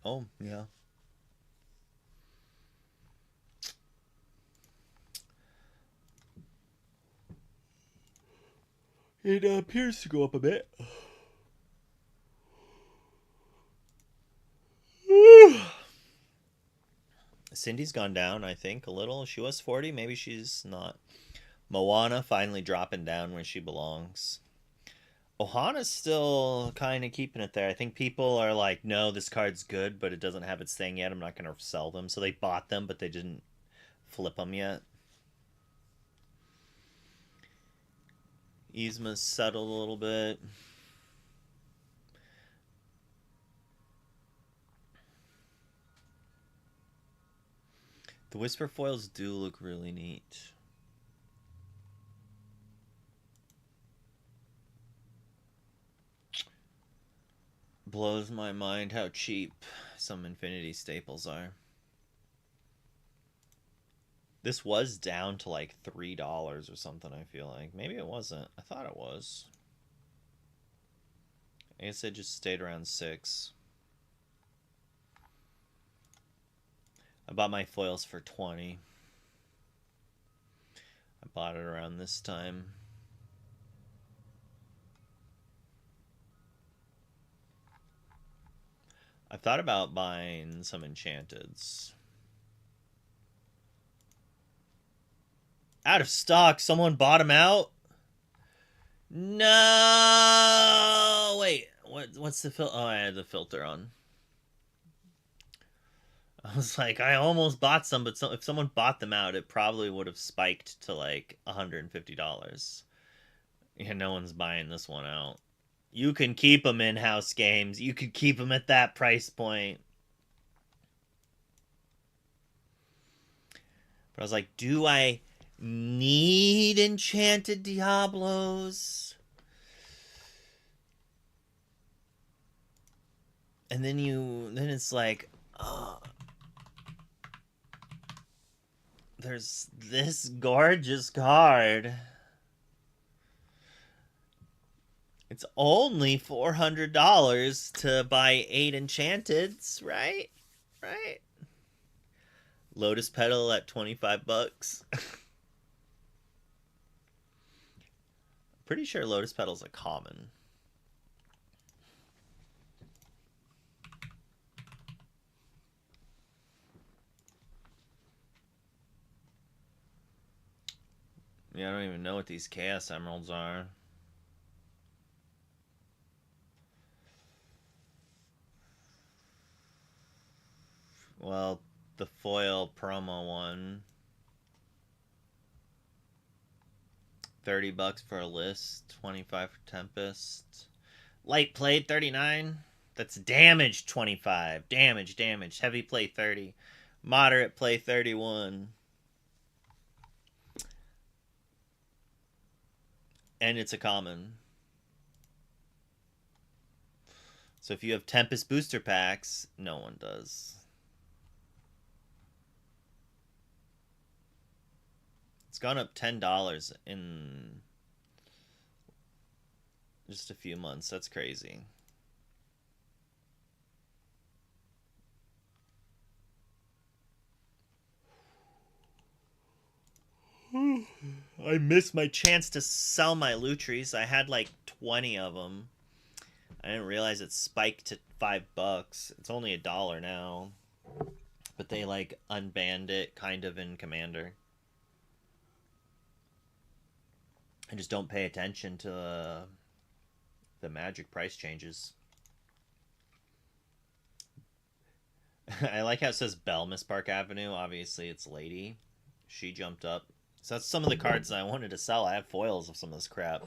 Oh, yeah. It appears to go up a bit. Cindy's gone down, I think, a little. She was 40. Maybe she's not. Moana finally dropping down where she belongs. Ohana's still kind of keeping it there. I think people are like, no, this card's good, but it doesn't have its thing yet. I'm not going to sell them. So they bought them, but they didn't flip them yet. Yzma's settled a little bit. The Whisper foils do look really neat. Blows my mind how cheap some Infinity staples are. This was down to like $3 or something, I feel like. Maybe it wasn't. I thought it was. I guess it just stayed around 6. I bought my foils for 20. I bought it around this time. I thought about buying some enchanteds. Out of stock. Someone bought them out. No! Wait, what's the filter? Oh, I had the filter on. I was like, I almost bought some, but if someone bought them out, it probably would have spiked to like $150. Yeah, no one's buying this one out. You can keep them in house games. You could keep them at that price point. But I was like, do I need enchanted Diablos? And then it's like, oh, there's this gorgeous card. It's only $400 to buy 8 enchanteds, right? Right? Lotus Petal at 25 bucks. Pretty sure Lotus Petal's a common. Yeah, I don't even know what these Chaos Emeralds are. Well, the foil promo one. 30 bucks for a list, 25 for Tempest. Light plate 39. That's damage 25. Damage. Heavy play 30. Moderate play 31. And it's a common. So if you have Tempest booster packs, no one does. It's gone up $10 in just a few months. That's crazy. I missed my chance to sell my Lutries. I had like 20 of them. I didn't realize it spiked to $5. It's only $1 now. But they like unbanned it kind of in Commander. I just don't pay attention to the Magic price changes. I like how it says Belmas Park Avenue. Obviously, it's Lady. She jumped up. So that's some of the cards I wanted to sell. I have foils of some of this crap.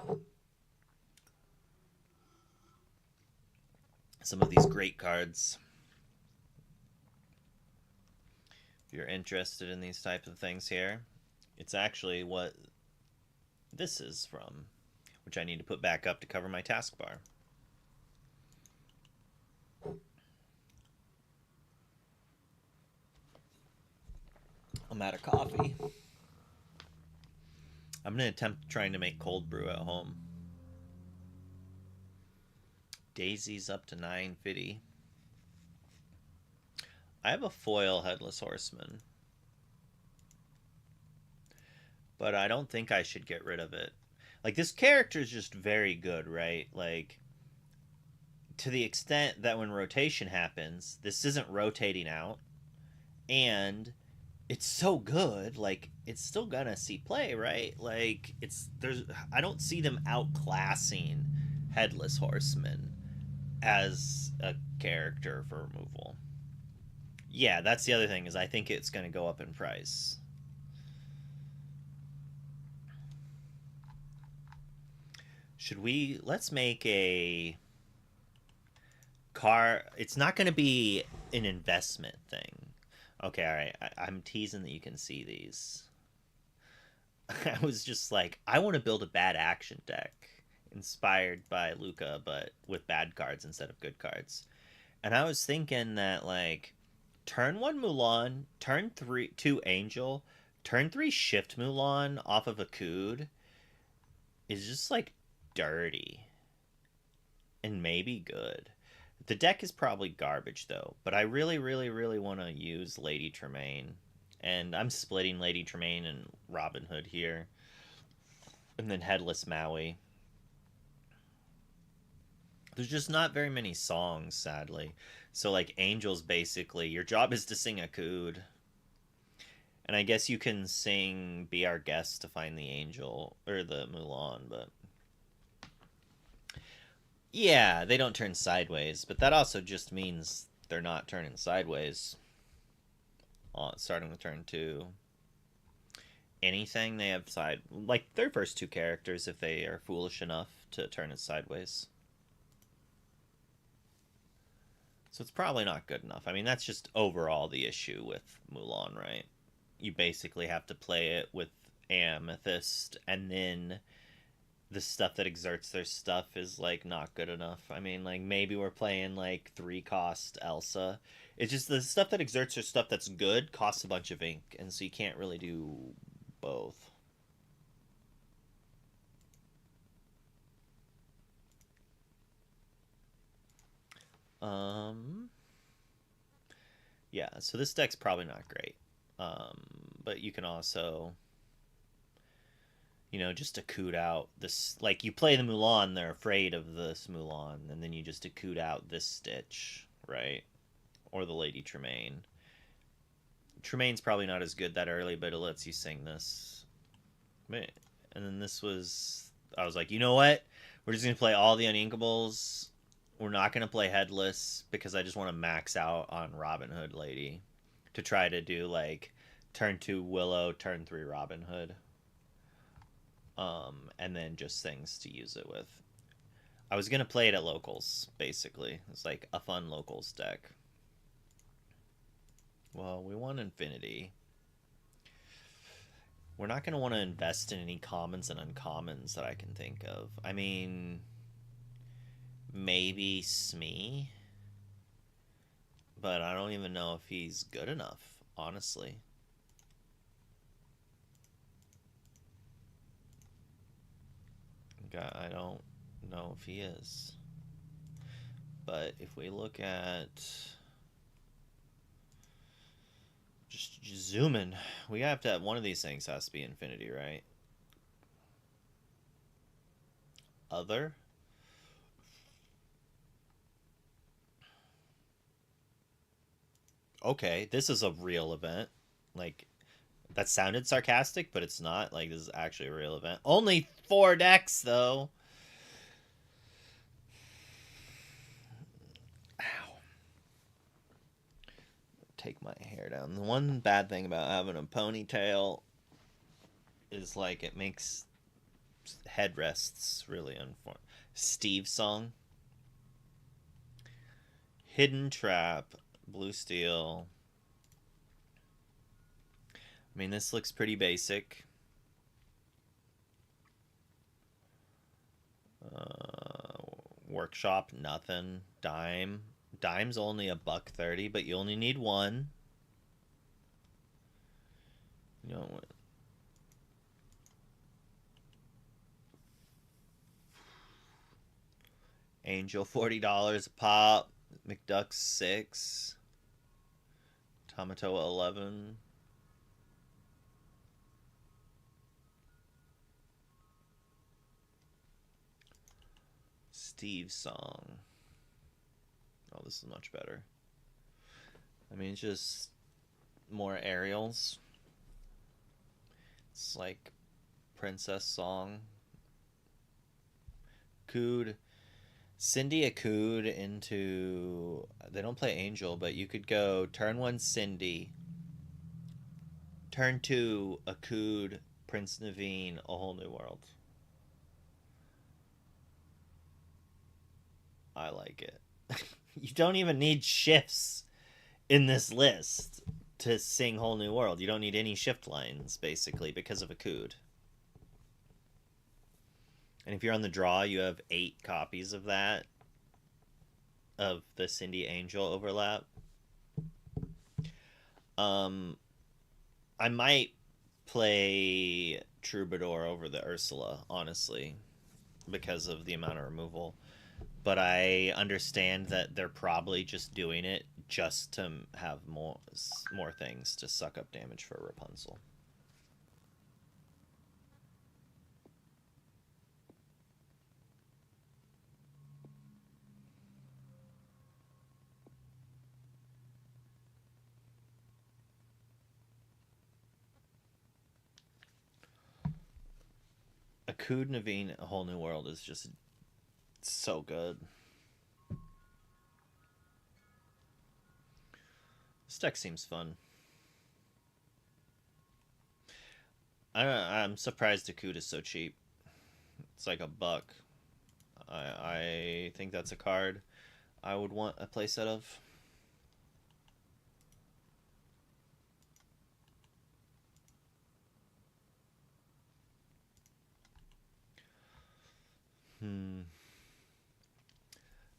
Some of these great cards. If you're interested in these types of things here, it's actually what this is from, which I need to put back up to cover my taskbar. I'm out of coffee. I'm going to attempt trying to make cold brew at home. Daisy's up to 950. I have a foil Headless Horseman, but I don't think I should get rid of it. Like, this character is just very good, right? Like, to the extent that when rotation happens, this isn't rotating out, and it's so good, like, it's still gonna see play, right? Like, I don't see them outclassing Headless Horseman as a character for removal. Yeah, that's the other thing, is I think it's gonna go up in price. Let's make a car. It's not going to be an investment thing. Okay, all right. I'm teasing that you can see these. I was just like, I want to build a bad action deck inspired by Luca, but with bad cards instead of good cards. And I was thinking that, like, turn 1 Mulan, turn 2 Angel, turn 3 Shift Mulan off of a Cood is just, like, dirty and maybe good. The deck is probably garbage, though, but I really, really, really want to use Lady Tremaine. And I'm splitting Lady Tremaine and Robin Hood here. And then Headless Maui. There's just not very many songs, sadly. So, like, Angels, basically, your job is to sing a Cood. And I guess you can sing Be Our Guest to find the Angel, or the Mulan, but Yeah, they don't turn sideways, but that also just means they're not turning sideways on starting with turn 2. Anything they have side, like their first two characters, if they are foolish enough to turn it sideways. So it's probably not good enough. I mean, that's just overall the issue with Mulan, right? You basically have to play it with Amethyst, and then the stuff that exerts their stuff is like not good enough. I mean, like maybe we're playing like 3 cost Elsa. It's just the stuff that exerts her stuff that's good costs a bunch of ink, and so you can't really do both. Um, yeah, so this deck's probably not great. Um, but you can also, just accoot out this. Like you play the Mulan, they're afraid of this Mulan, and then you just accoot out this Stitch, right? Or the Lady Tremaine. Tremaine's probably not as good that early, but it lets you sing this. And then this was, I was like, you know what? We're just gonna play all the Uninkables. We're not gonna play Headless because I just want to max out on Robin Hood Lady to try to do like turn 2 Willow, turn 3 Robin Hood, and then just things to use it with. I was gonna play it at locals, basically. It's like a fun locals deck. Well, we want Infinity. We're not going to want to invest in any commons and uncommons that I can think of. I mean, maybe Smee, but I don't even know if he's good enough, honestly. I don't know if he is. But if we look at just zooming, we have to have one of these things has to be Infinity, right? Other. Okay, this is a real event. Like, that sounded sarcastic, but it's not. Like, this is actually a real event. Only 4 decks, though. Ow. Take my hair down. The one bad thing about having a ponytail is, like, it makes headrests really unfortunate. Steve's song. Hidden Trap. Blue Steel. I mean, this looks pretty basic. Workshop, nothing. Dime. Dime's only $1.30, but you only need one. You know what? Angel $40 a pop. McDuck 6. Tamatoa 11. Steve's song. Oh, this is much better. I mean, it's just more aerials. It's like Princess Song. Cood. Cindy a Cood into. They don't play Angel, but you could go turn 1 Cindy. Turn 2 a Cood, Prince Naveen, A Whole New World. I like it. You don't even need shifts in this list to sing Whole New World. You don't need any shift lines, basically, because of a Cood. And if you're on the draw, you have 8 copies of that, of the Cindy Angel overlap. I might play Troubadour over the Ursula, honestly, because of the amount of removal. But I understand that they're probably just doing it just to have more things to suck up damage for Rapunzel. Akud Naveen, A Whole New World is just so good. This deck seems fun. I'm surprised Akut is so cheap. It's like $1. I think that's a card I would want a playset of.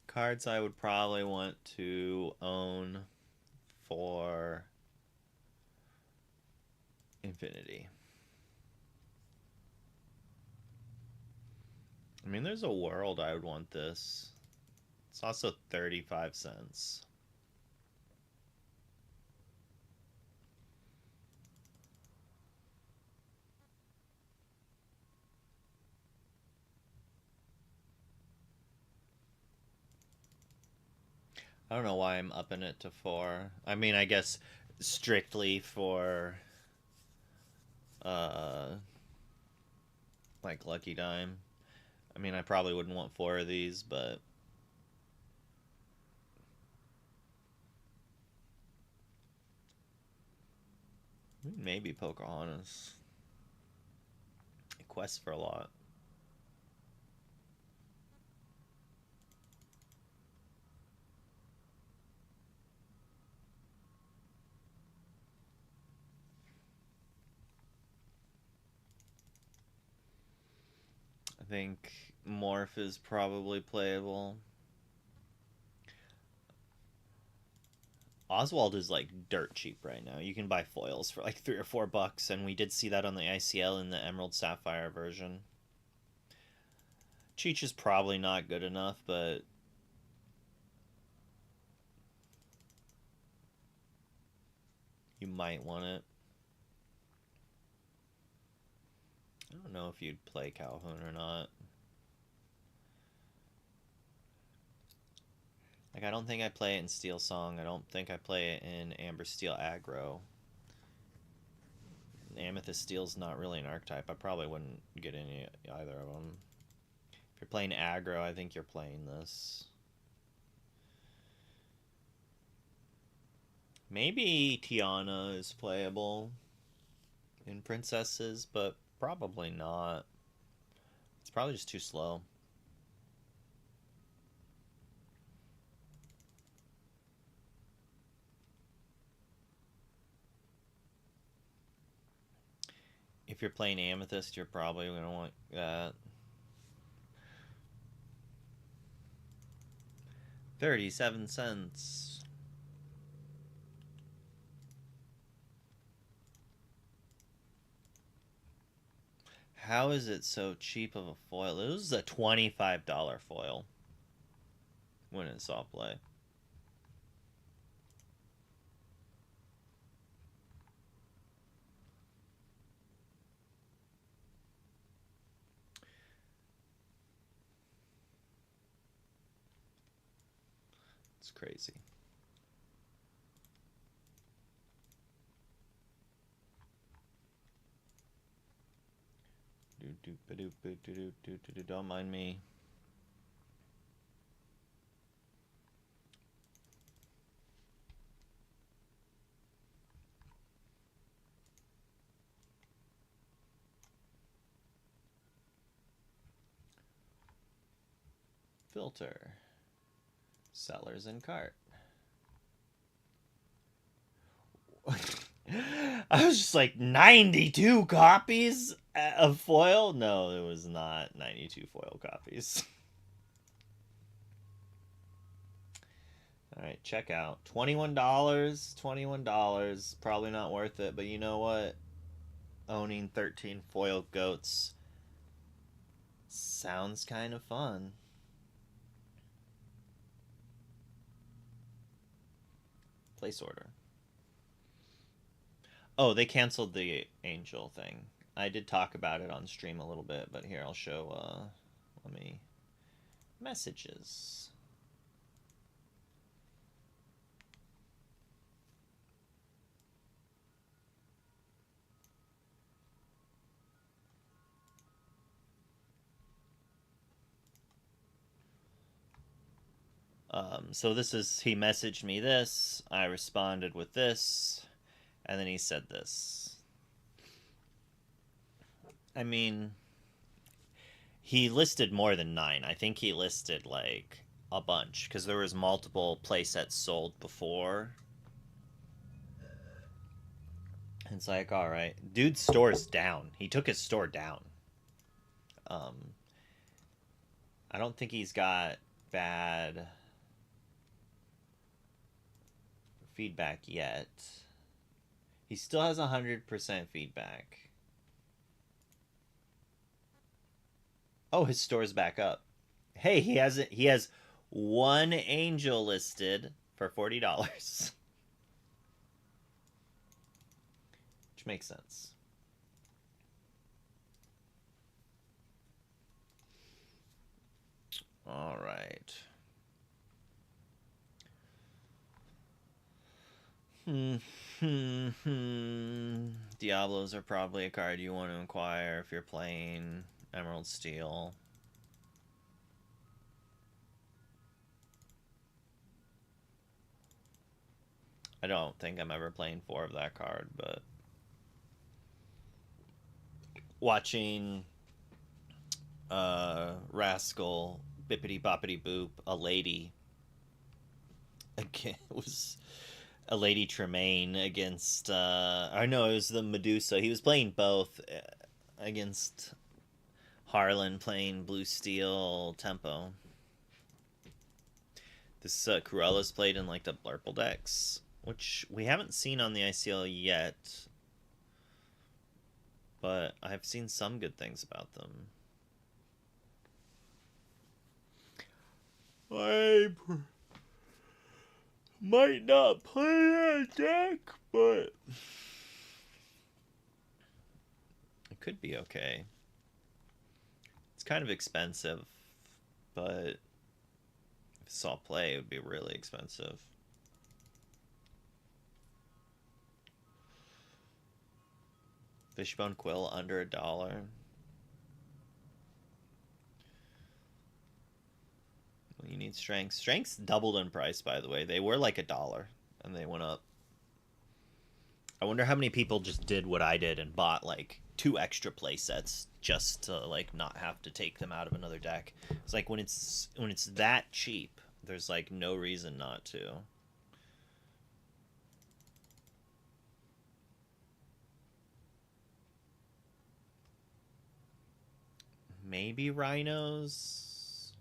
Cards I would probably want to own for Infinity. I mean, there's a world I would want this. It's also 35 cents. I don't know why I'm upping it to 4. I mean, I guess strictly for uh like Lucky Dime. I mean, I probably wouldn't want 4 of these, but maybe Pocahontas. Quest for a lot. I think Morph is probably playable. Oswald is like dirt cheap right now. You can buy foils for like $3 or $4, and we did see that on the ICL in the Emerald Sapphire version. Cheech is probably not good enough, but you might want it. I don't know if you'd play Calhoun or not. Like, I don't think I play it in Steel Song. I don't think I play it in Amber Steel Aggro. Amethyst Steel's not really an archetype. I probably wouldn't get any either of them. If you're playing aggro, I think you're playing this. Maybe Tiana is playable in Princesses, but probably not. It's probably just too slow. If you're playing Amethyst, you're probably going to want that. 37 cents. How is it so cheap of a foil? It was a $25 foil when it saw play. It's crazy. Don't mind me. Filter. Sellers in cart. I was just like, 92 copies of foil? No, it was not 92 foil copies. Alright, check out. $21. $21. Probably not worth it, but you know what? Owning 13 foil goats sounds kind of fun. Place order. Oh, they canceled the angel thing. I did talk about it on stream a little bit, but here I'll show, let me... Messages. So this is, he messaged me this, I responded with this, and then he said this. I mean, he listed more than 9. I think he listed like a bunch because there was multiple playsets sold before. It's like, all right, dude's store's down. He took his store down. Um, I don't think he's got bad feedback yet. He still has 100% feedback. Oh, his store's back up. Hey, he has one angel listed for $40. Which makes sense. All right. Diablos are probably a card you want to acquire if you're playing Emerald Steel. I don't think I'm ever playing 4 of that card, but watching Rascal Bippity Boppity Boop, a lady, again, it was a Lady Tremaine against or no, it was the Medusa. He was playing both against Harlan playing Blue Steel Tempo. This Cruella's played in like the Blurple decks, which we haven't seen on the ICL yet, but I've seen some good things about them. I might not play that deck, but it could be okay. It's kind of expensive, but if it saw play, it would be really expensive. Fishbone Quill under $1. You need strength. Strength's doubled in price, by the way. They were like $1, and they went up. I wonder how many people just did what I did and bought like 2 extra play sets just to like not have to take them out of another deck. It's like when it's that cheap, there's like no reason not to. Maybe rhinos,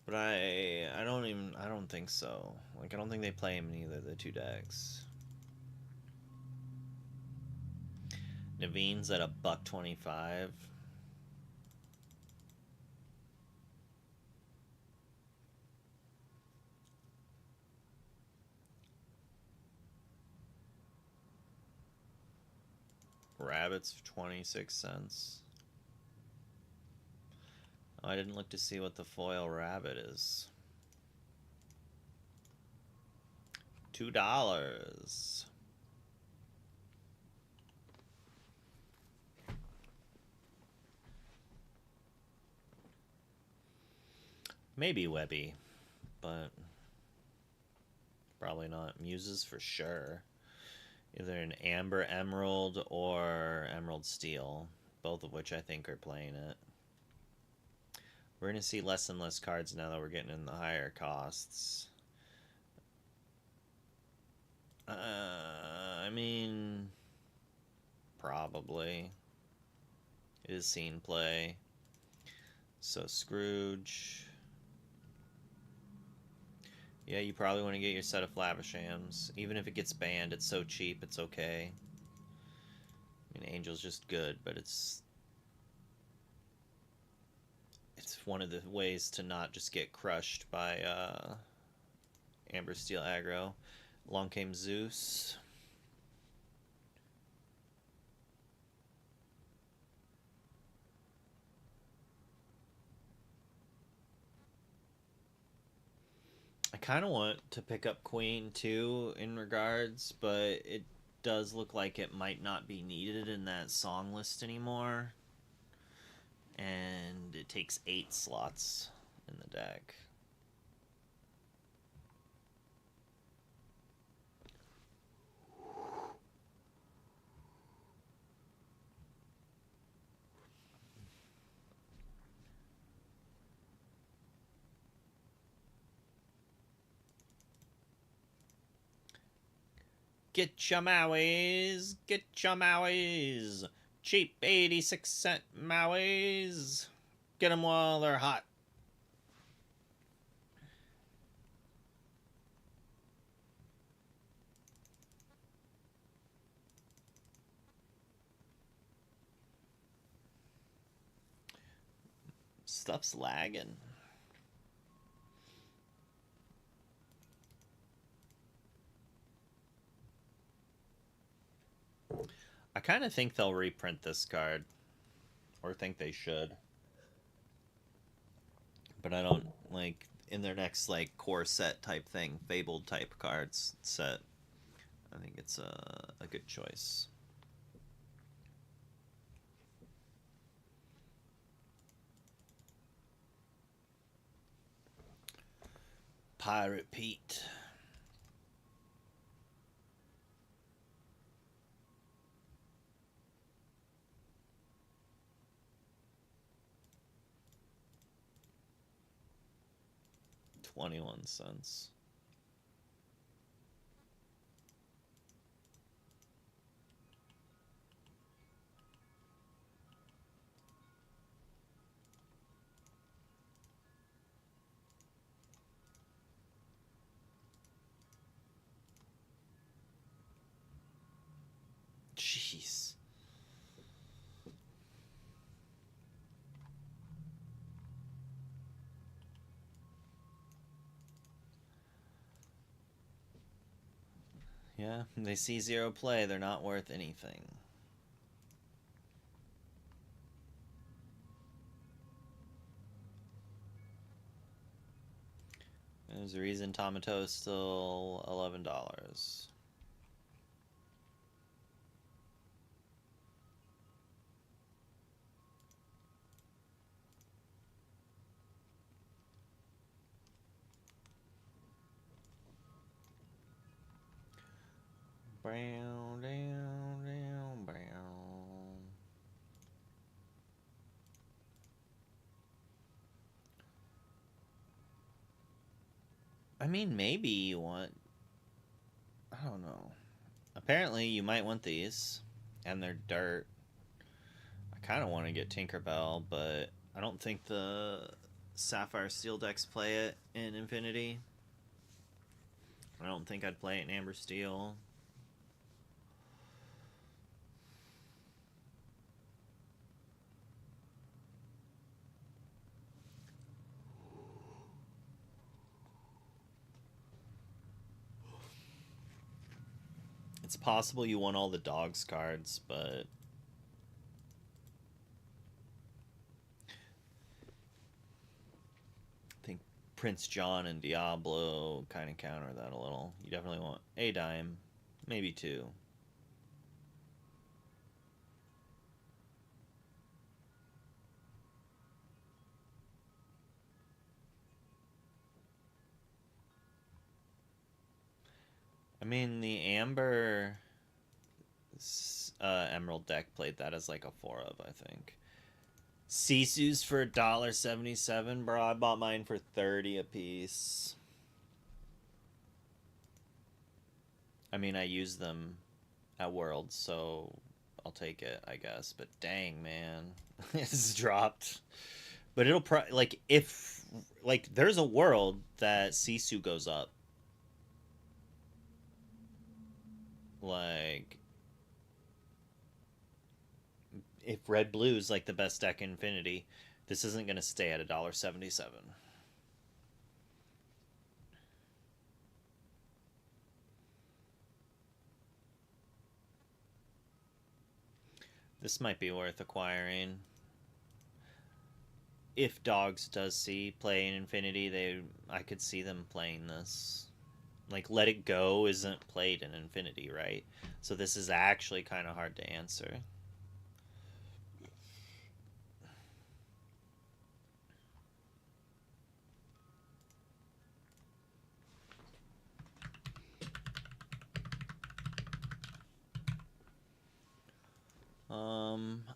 but I don't think so. Like I don't think they play him in either of the 2 decks. Naveen's at $1.25. Rabbits for 26 cents. Oh, I didn't look to see what the foil rabbit is. $2. Maybe Webby, but probably not. Muses for sure. Either an Amber Emerald or Emerald Steel, both of which I think are playing it. We're going to see less and less cards now that we're getting in the higher costs. I mean, probably. It is seen play. So Scrooge. Yeah, you probably want to get your set of Flavishams. Even if it gets banned, it's so cheap, it's okay. I mean, Angel's just good, but it's one of the ways to not just get crushed by Amber Steel aggro. Along came Zeus. I kind of want to pick up Queen too in regards, but it does look like it might not be needed in that song list anymore. And it takes 8 slots in the deck. Get your Maois. Get your Maois. Cheap 86-cent Maois. Get them while they're hot. Stuff's lagging. I kind of think they'll reprint this card. Or think they should. But I don't, like, in their next, like, core set type thing, Fabled type cards set, I think it's a good choice. Pirate Pete. $0.21. Jeez. Yeah, they see zero play, they're not worth anything. There's a reason Tomato is still $11. Brown, down, down, brown. I mean, maybe you want... I don't know. Apparently, you might want these. And they're dirt. I kind of want to get Tinkerbell, but I don't think the Sapphire Steel decks play it in Infinity. I don't think I'd play it in Amber Steel. It's possible you want all the dogs cards, but I think Prince John and Diablo kind of counter that a little. You definitely want a dime, maybe two. I mean, the Amber Emerald deck played that as like a 4 of, I think. Sisu's for $1.77, bro. I bought mine for 30 a piece. I mean, I use them at Worlds, so I'll take it, I guess. But dang, man, it's dropped. But it'll like if like there's a world that Sisu goes up. Like if Red Blue's like the best deck in Infinity, this isn't gonna stay at $1.77. This might be worth acquiring. If Dogs does see play in Infinity, I could see them playing this. Like Let It Go isn't played in Infinity, right? So this is actually kind of hard to answer.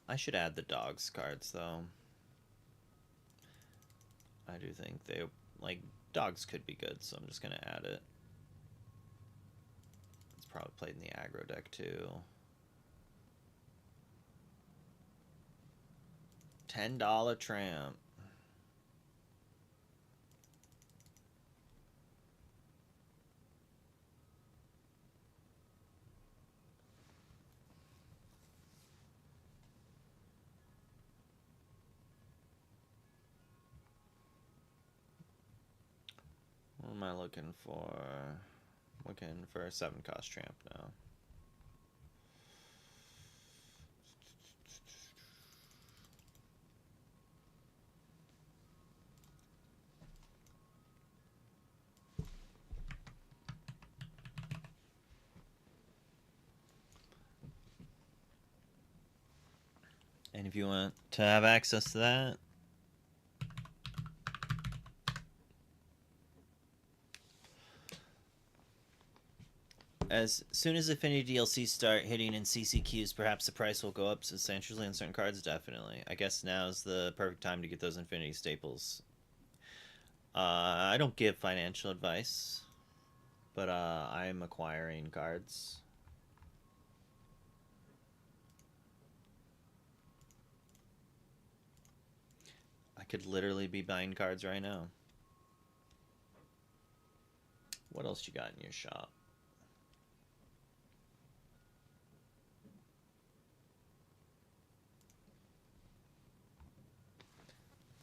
I should add the Dogs cards though. I do think they like Dogs could be good, so I'm just gonna add it. It's probably played in the aggro deck too. $10 tramp. What am I looking for? Looking for a 7-cost tramp now. And if you want to have access to that, as soon as Affinity DLCs start hitting in CCQs, perhaps the price will go up substantially on certain cards, definitely. I guess now is the perfect time to get those Infinity staples. I don't give financial advice, but I'm acquiring cards. I could literally be buying cards right now. What else you got in your shop?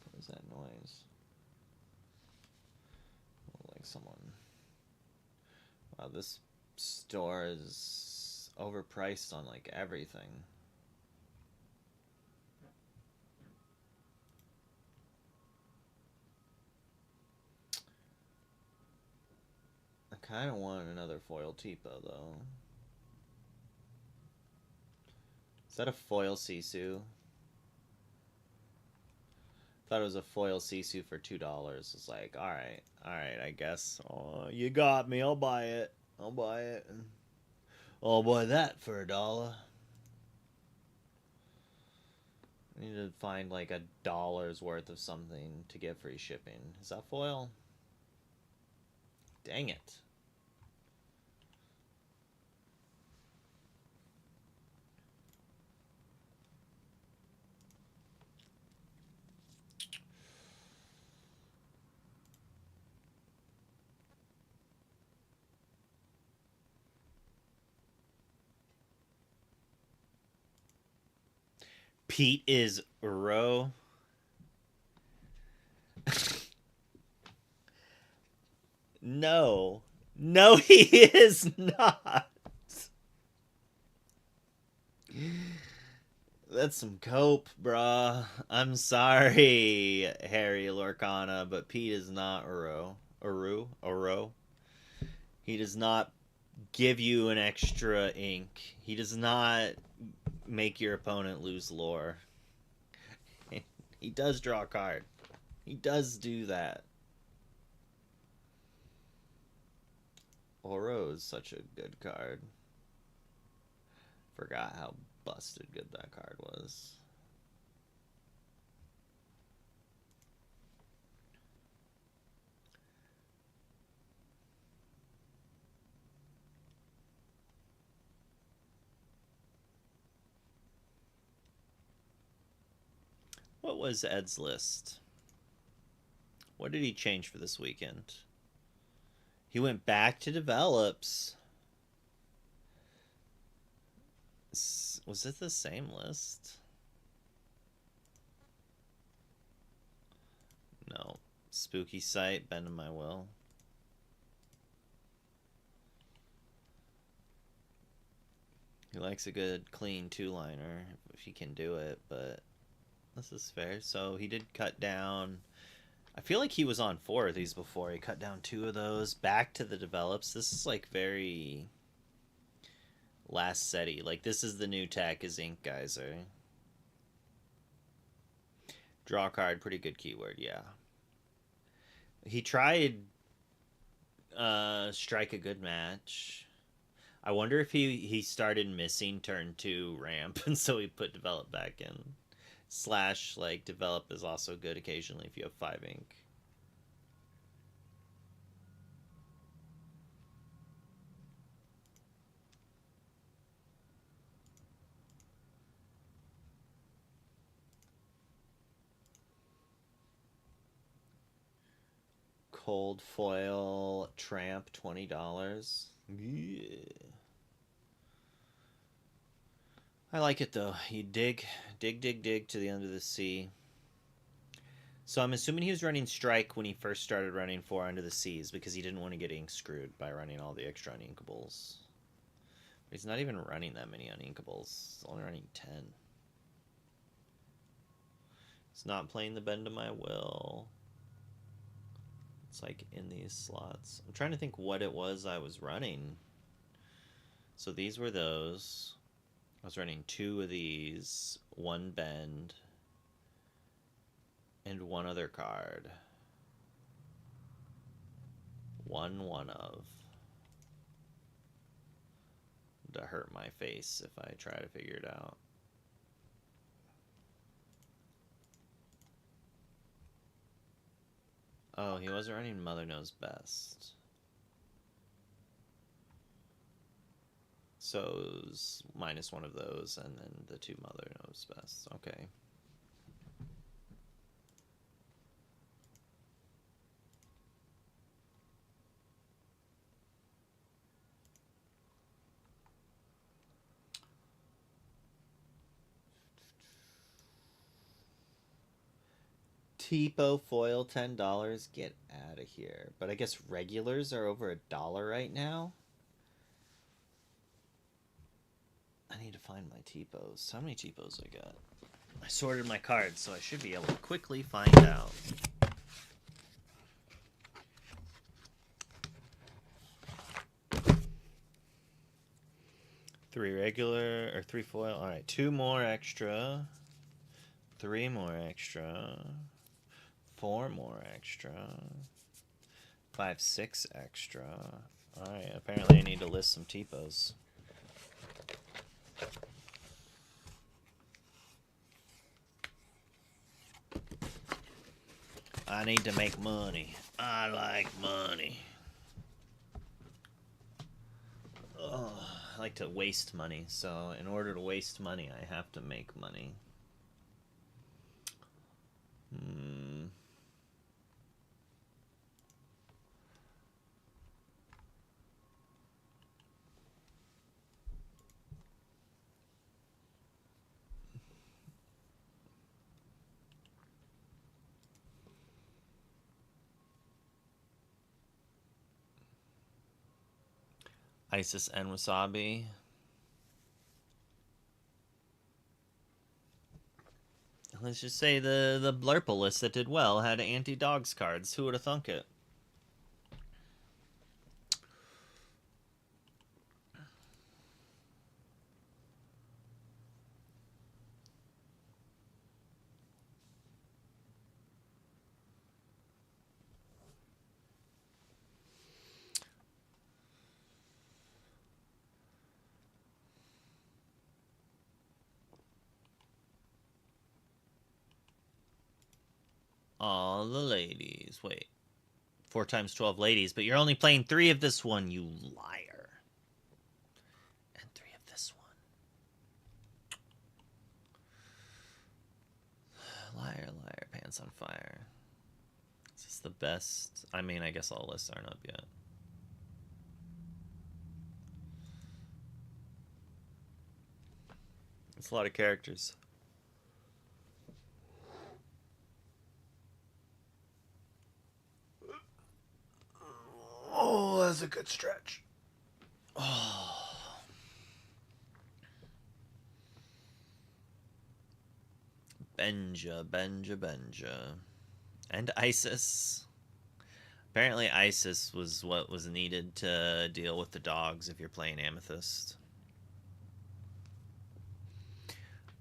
What is that noise? Like someone... Wow, this store is overpriced on like everything. I kind of want another foil Tipo though. Is that a foil Sisu? Thought it was a foil Sisu for $2. It's like, alright, I guess. Oh, you got me, I'll buy it. I'll buy it. I'll buy that for $1. I need to find like $1 worth of something to get free shipping. Is that foil? Dang it. Pete is Uro. No. No, he is not. That's some cope, bruh. I'm sorry, Harry Lorcana, but Pete is not Uro. He does not give you an extra ink. He does not make your opponent lose lore. He does draw a card. He does do that. Oro is such a good card. Forgot how busted good that card was. What was Ed's list? What did he change for this weekend? He went back to develops. Was it the same list? No. Spooky Sight, Bend in My Will. He likes a good, clean two-liner, if he can do it, but this is fair. So he did cut down... I feel like he was on 4 of these before. He cut down 2 of those. Back to the develops. This is like very... last setty. Like, this is the new tech is Ink Geyser. Draw card, pretty good keyword, yeah. He tried Strike a Good Match. I wonder if he started missing turn 2 ramp, and so he put develop back in. Slash, like, develop is also good occasionally if you have 5 ink. Cold foil tramp, $20. Yeah. I like it though. You dig to the end of the sea. So I'm assuming he was running strike when he first started running 4 Under the Seas because he didn't want to get ink screwed by running all the extra uninkables. He's not even running that many uninkables. He's only running 10. It's not playing the Bend of My Will. It's like in these slots. I'm trying to think what it was I was running. So these were those. I was running 2 of these, 1 Bend, and 1 other card. 1 of. To hurt my face if I try to figure it out. Oh, he wasn't running Mother Knows Best. So it was -1 of those, and then the 2 Mother Knows Best. Okay. Tipo foil $10. Get out of here. But I guess regulars are over $1 right now. I need to find my Tipos. How many Tipos I got? I sorted my cards, so I should be able to quickly find out. Three regular, or 3 foil. Alright, 2 more extra. 3 more extra. 4 more extra. 5, 6 extra. Alright, apparently I need to list some Tipos. I need to make money. I like money. Ugh, I like to waste money, so in order to waste money, I have to make money. Isis and Wasabi. Let's just say the Blurple list that did well had anti-dogs cards. Who would have thunk it? All the ladies. Wait. 4 times 12 ladies, but you're only playing 3 of this one, you liar. And 3 of this one. Liar, liar, pants on fire. Is this the best? I mean, I guess all lists aren't up yet. It's a lot of characters. Oh, that's a good stretch. Oh. Benja. And Isis. Apparently Isis was what was needed to deal with the dogs if you're playing Amethyst.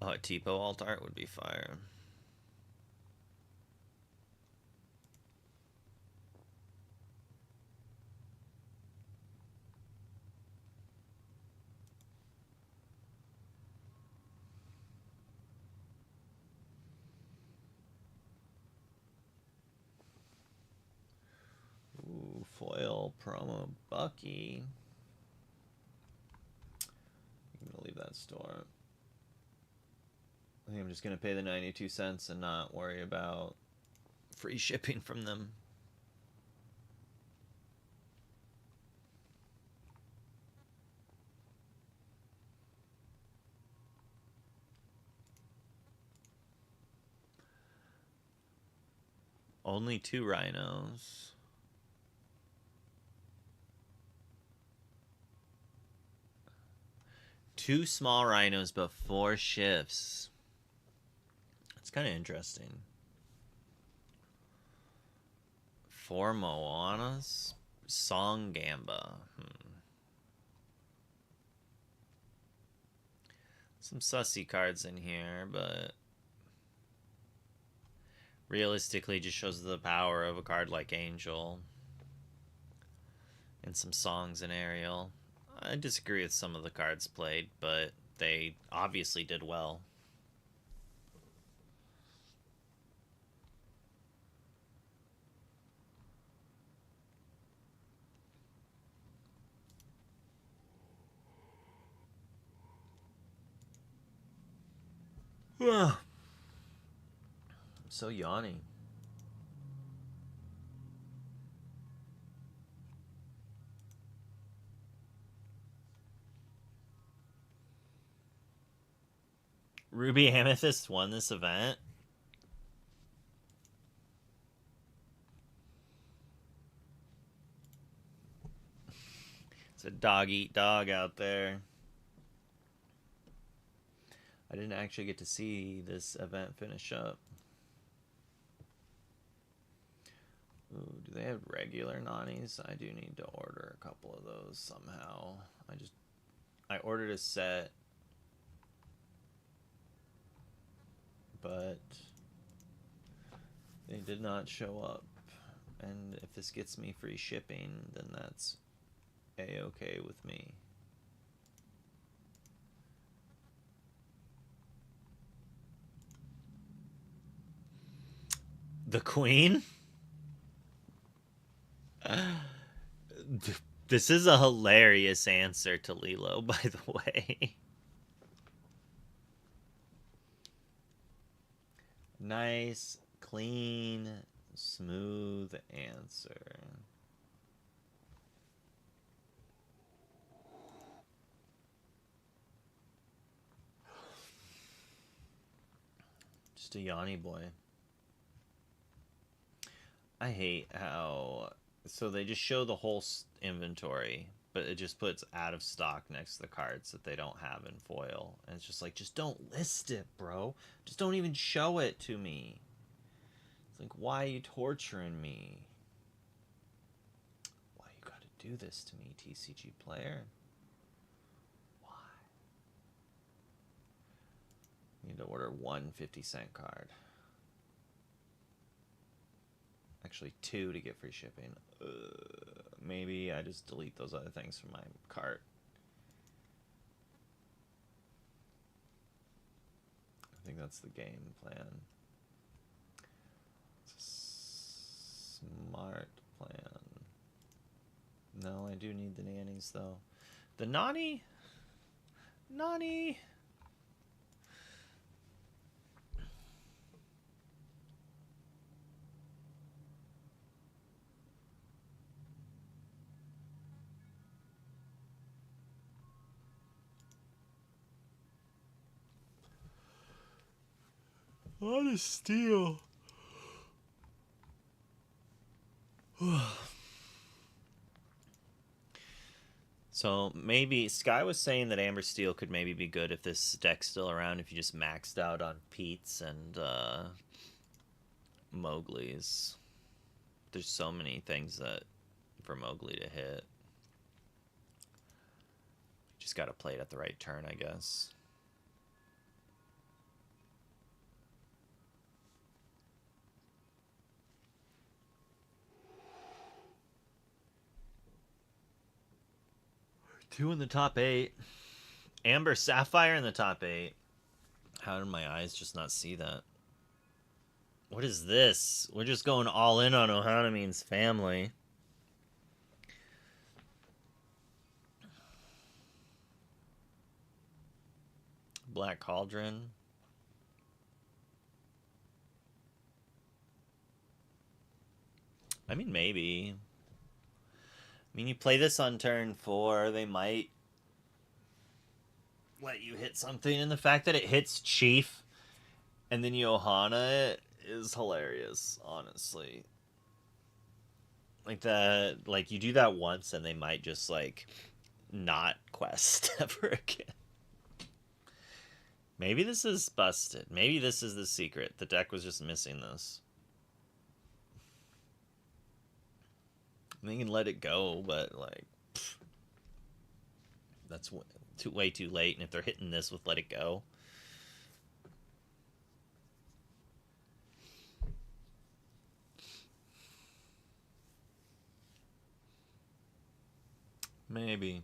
Oh, a Tipo alt art would be fire. Ooh, foil promo Bucky. I'm gonna leave that store. I think I'm just gonna pay the 92 cents and not worry about free shipping from them. Only 2 rhinos. Two small rhinos, but 4 shifts. It's kind of interesting. 4 Moanas? Song Gamba. Some sussy cards in here, but realistically just shows the power of a card like Angel. And some songs in Ariel. I disagree with some of the cards played, but they obviously did well. I'm so yawny. Ruby Amethyst won this event. It's a dog eat dog out there. I didn't actually get to see this event finish up. Ooh, do they have regular Nanis? I do need to order a couple of those somehow. I ordered a set, but they did not show up. And if this gets me free shipping, then that's a-okay with me. The Queen? This is a hilarious answer to Lilo, by the way. Nice, clean, smooth answer. Just a Yanni boy. I hate how... So they just show the whole inventory, but it just puts out of stock next to the cards that they don't have in foil. And it's just like, just don't list it, bro. Just don't even show it to me. It's like, why are you torturing me? Why you gotta do this to me, TCG player? Why? I need to order 1 50-cent card. Actually 2 to get free shipping. Maybe I just delete those other things from my cart. I think that's the game plan. It's a smart plan. No, I do need the nannies though. The Nani? Nani? What a steal. So maybe Sky was saying that Amber Steel could maybe be good if this deck's still around, if you just maxed out on Pete's and Mowgli's. There's so many things that for Mowgli to hit. Just gotta play it at the right turn, I guess. Two in the top 8. Amber Sapphire in the top 8. How did my eyes just not see that? What is this? We're just going all in on Ohanamin's family. Black Cauldron. I mean, maybe. I mean, you play this on turn 4, they might let you hit something, and the fact that it hits Chief and then you Ohana it is hilarious, honestly. Like that, like you do that once and they might just like not quest ever again. Maybe this is busted. Maybe this is the secret. The deck was just missing this. They can let it go, but like, pff, that's way too late. And if they're hitting this with let it go, maybe.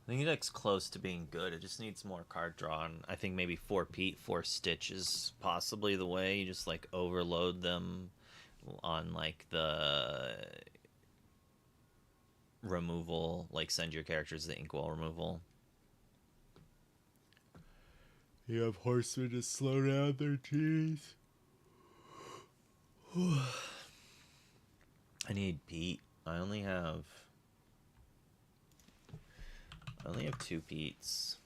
I think the deck's close to being good. It just needs more card drawn. I think maybe 4 Pete, 4 Stitch is possibly the way. You just like overload them on like the removal, like send your characters the inkwell removal. You have horsemen to slow down their teeth. I need Pete. I only have 2 Petes.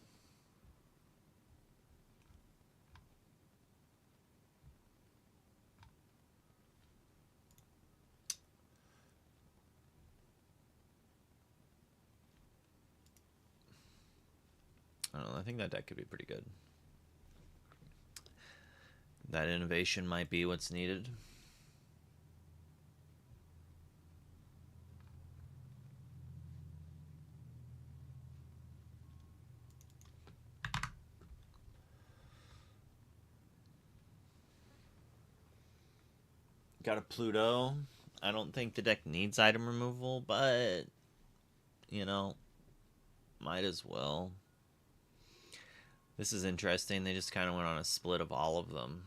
I don't know. I think that deck could be pretty good. That innovation might be what's needed. Got a Pluto. I don't think the deck needs item removal, but, you know, might as well. This is interesting. They just kind of went on a split of all of them.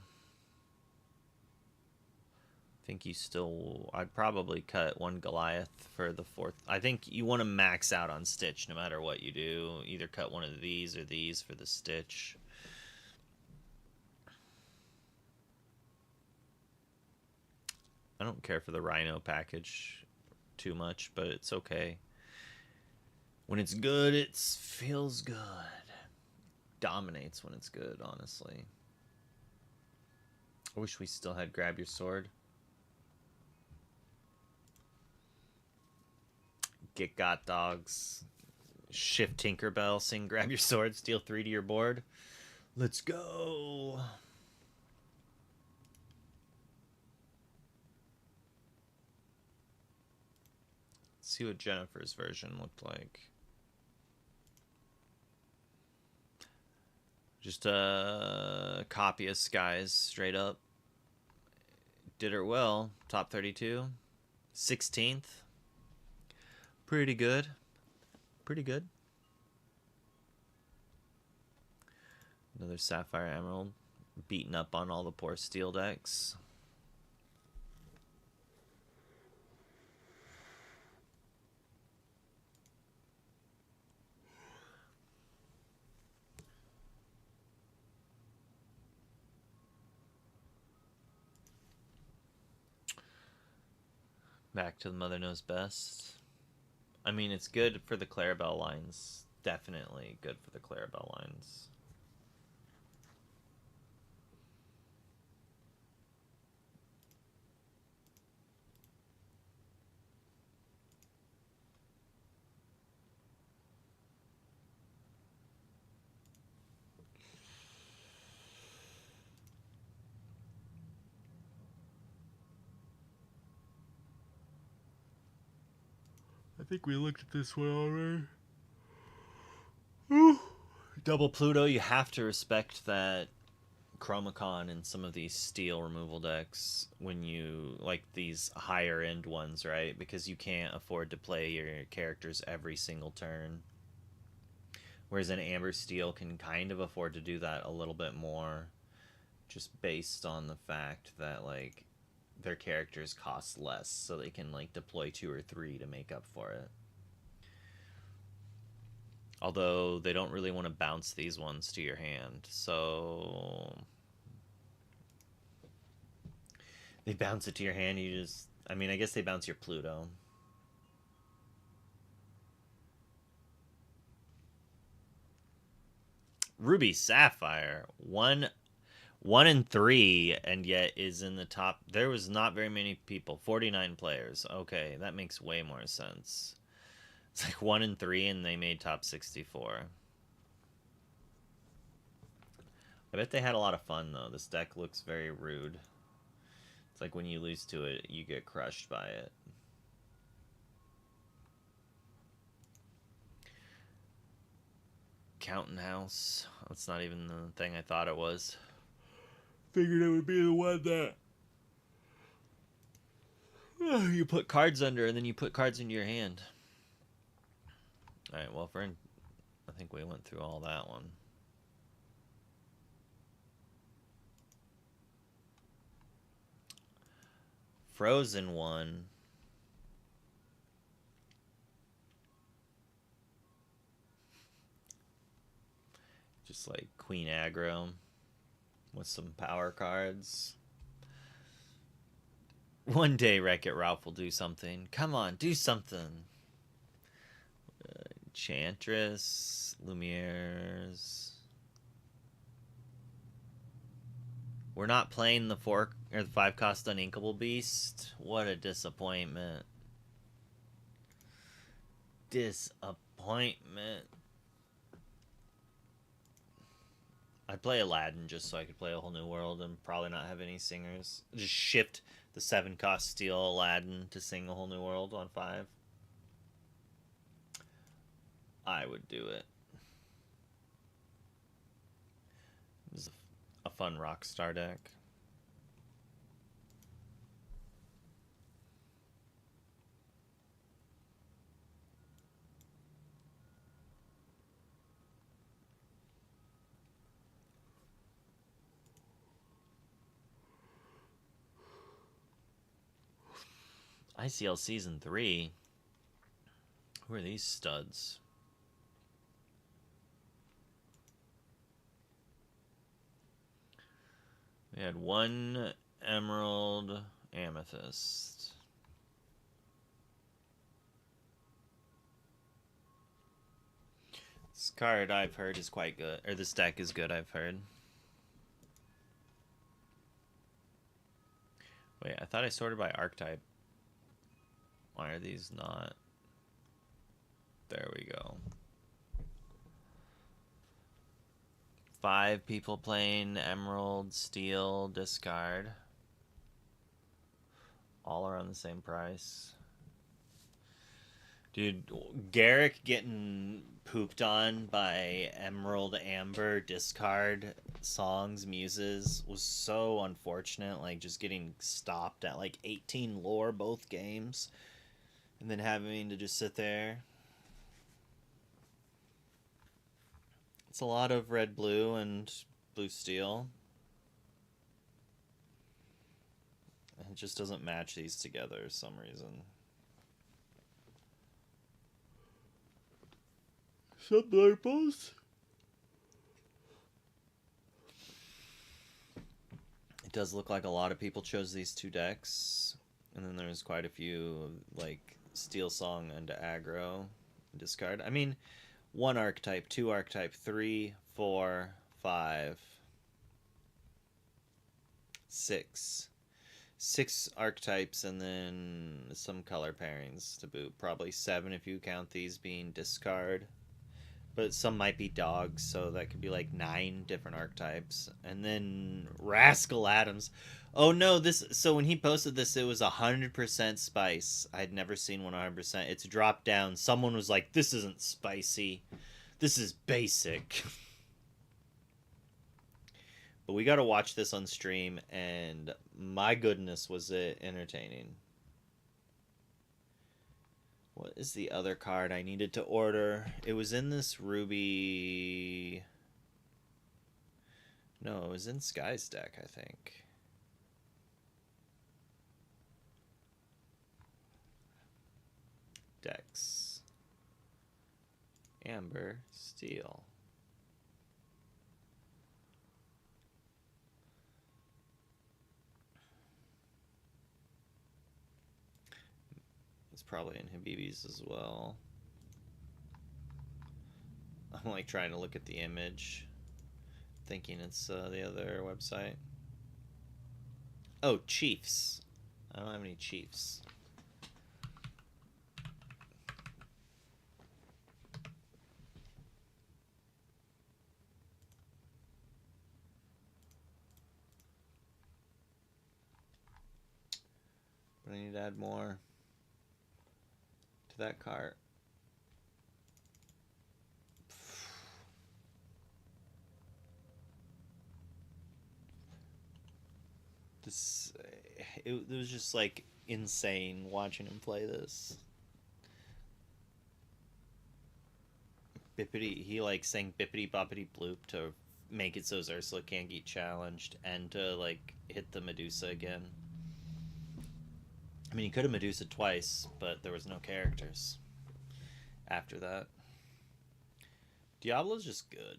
I think you still... I'd probably cut 1 Goliath for the 4th. I think you want to max out on Stitch no matter what you do. Either cut one of these or these for the Stitch. I don't care for the Rhino package too much, but it's okay. When it's good, it feels good. Dominates when it's good, honestly. I wish we still had Grab Your Sword. Get Got Dogs. Shift Tinkerbell, sing Grab Your Sword, steal 3 to your board. Let's go! Let's see what Jennifer's version looked like. Just a copy of Skies, straight up. Did her well. Top 32. 16th. Pretty good. Pretty good. Another Sapphire Emerald. Beating up on all the poor steel decks. Back to the Mother Knows Best. I mean, it's good for the Clarabelle lines. Definitely good for the Clarabelle lines. I think we looked at this one already. Double Pluto, you have to respect that Chromacon in some of these steel removal decks when you, like these higher end ones, right? Because you can't afford to play your characters every single turn. Whereas an Amber Steel can kind of afford to do that a little bit more, just based on the fact that, like, their characters cost less, so they can like deploy 2 or 3 to make up for it. Although they don't really want to bounce these ones to your hand, so they bounce it to your hand. You just, I mean, I guess they bounce your Pluto. Ruby Sapphire, one 1-3, and yet is in the top. There was not very many people. 49 players. Okay, that makes way more sense. It's like 1-3, and they made top 64. I bet they had a lot of fun though. This deck looks very rude. It's like when you lose to it, you get crushed by it. Counting House. That's not even the thing I thought it was. Figured it would be the one that you put cards under and then you put cards into your hand. Alright, well, friend, I think we went through all that one. Frozen one. Just like Queen Aggro with some power cards. One day Wreck-It Ralph will do something. Come on, do something. Enchantress, Lumiere's. We're not playing the 4 or the 5 cost Uninkable Beast. What a disappointment. Disappointment. I'd play Aladdin just so I could play A Whole New World and probably not have any singers. Just shift the 7 cost steel Aladdin to sing A Whole New World on 5. I would do it. This is a fun Rockstar deck. ICL Season 3? Who are these studs? We had 1 Emerald Amethyst. This card I've heard is quite good. Or this deck is good, I've heard. Wait, I thought I sorted by archetype. Why are these not? There we go. 5 people playing Emerald, Steel, discard. All around the same price. Dude, Garrick getting pooped on by Emerald Amber discard songs, muses was so unfortunate. Like, just getting stopped at like 18 lore both games. And then having to just sit there. It's a lot of red, blue, and blue, steel. It just doesn't match these together for some reason. Some blurples. It does look like a lot of people chose these 2 decks. And then there's quite a few, like, Steel Song and Aggro discard. I mean, 1 archetype, 2 archetype, 3, 4, 5, 6. 6 archetypes and then some color pairings to boot. Probably 7 if you count these being discard. But some might be dogs, so that could be like 9 different archetypes. And then Rascal Adams. Oh no, this. So when he posted this, it was 100% spice. I'd never seen 100%. It's dropped down. Someone was like, "This isn't spicy. This is basic." But we got to watch this on stream, and my goodness, was it entertaining. What is the other card I needed to order? It was in this Ruby... No, it was in Sky's deck, I think. Decks. Amber, Steel. It's probably in Habibi's as well. I'm like trying to look at the image. thinking it's the other website. Oh, Chiefs. I don't have any Chiefs. But I need to add more to that cart. This it was just like insane watching him play this. Bippity, he like sang Bippity Boppity Bloop to make it so his Ursula can't get challenged and to like hit the Medusa again. I mean, he could have Medusa twice, but there was no characters after that. Diablo's just good.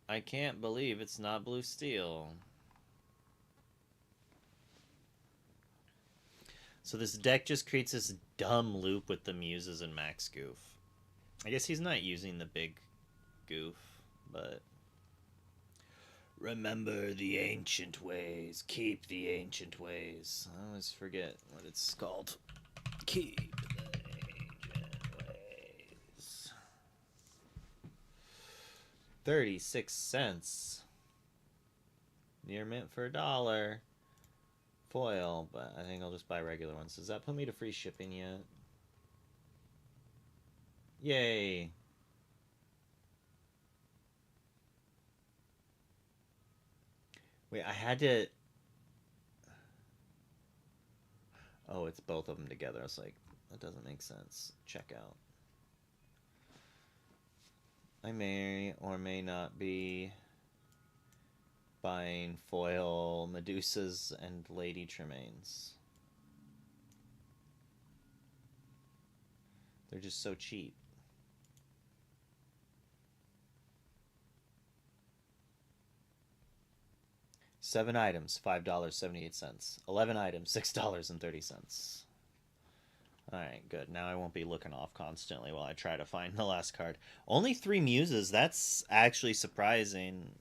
I can't believe it's not Blue Steel. So this deck just creates this dumb loop with the Muses and Max Goof. I guess he's not using the big goof, but... Remember the ancient ways. Keep the ancient ways. I always forget what it's called. Keep the ancient ways. 36 cents. Near mint for $1. Foil, but I think I'll just buy regular ones. Does that put me to free shipping yet? Yay! Wait, I had to... Oh, it's both of them together. I was like, that doesn't make sense. Check out. I may or may not be buying foil Medusas and Lady Tremaines. They're just so cheap. Seven items, $5.78. 11 items, $6.30. Alright, good. Now I won't be looking off constantly while I try to find the last card. Only 3 Muses. That's actually surprising.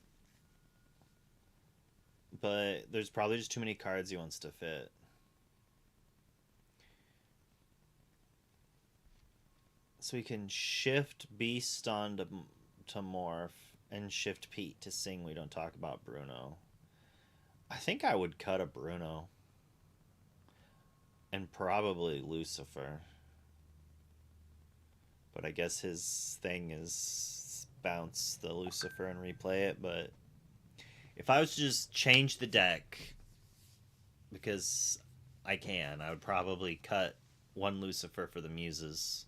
But there's probably just too many cards he wants to fit. So we can shift Beast on to Morph and shift Pete to Sing. We don't talk about Bruno. I think I would cut a Bruno. And probably Lucifer. But I guess his thing is bounce the Lucifer and replay it. But if I was to just change the deck, because I can, I would probably cut one Lucifer for the Muses.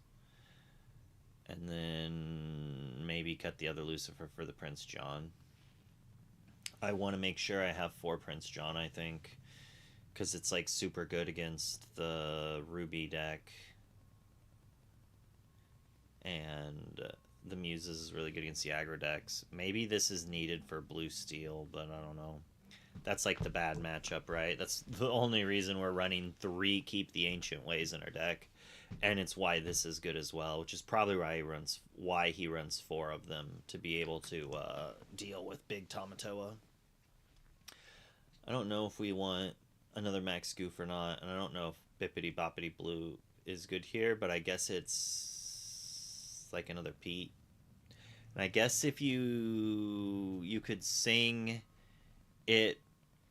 And then maybe cut the other Lucifer for the Prince John. I want to make sure I have 4 Prince John, I think. Because it's like super good against the Ruby deck. And the Muses is really good against the aggro decks. Maybe this is needed for Blue Steel, but I don't know. That's like the bad matchup, right? That's the only reason we're running 3 Keep the Ancient Ways in our deck. And it's why this is good as well, which is probably why he runs 4 of them, to be able to deal with big Tamatoa. I don't know if we want another Max Goof or not, and I don't know if Bippity Boppity Blue is good here, but I guess it's like another Pete. And I guess if you could sing it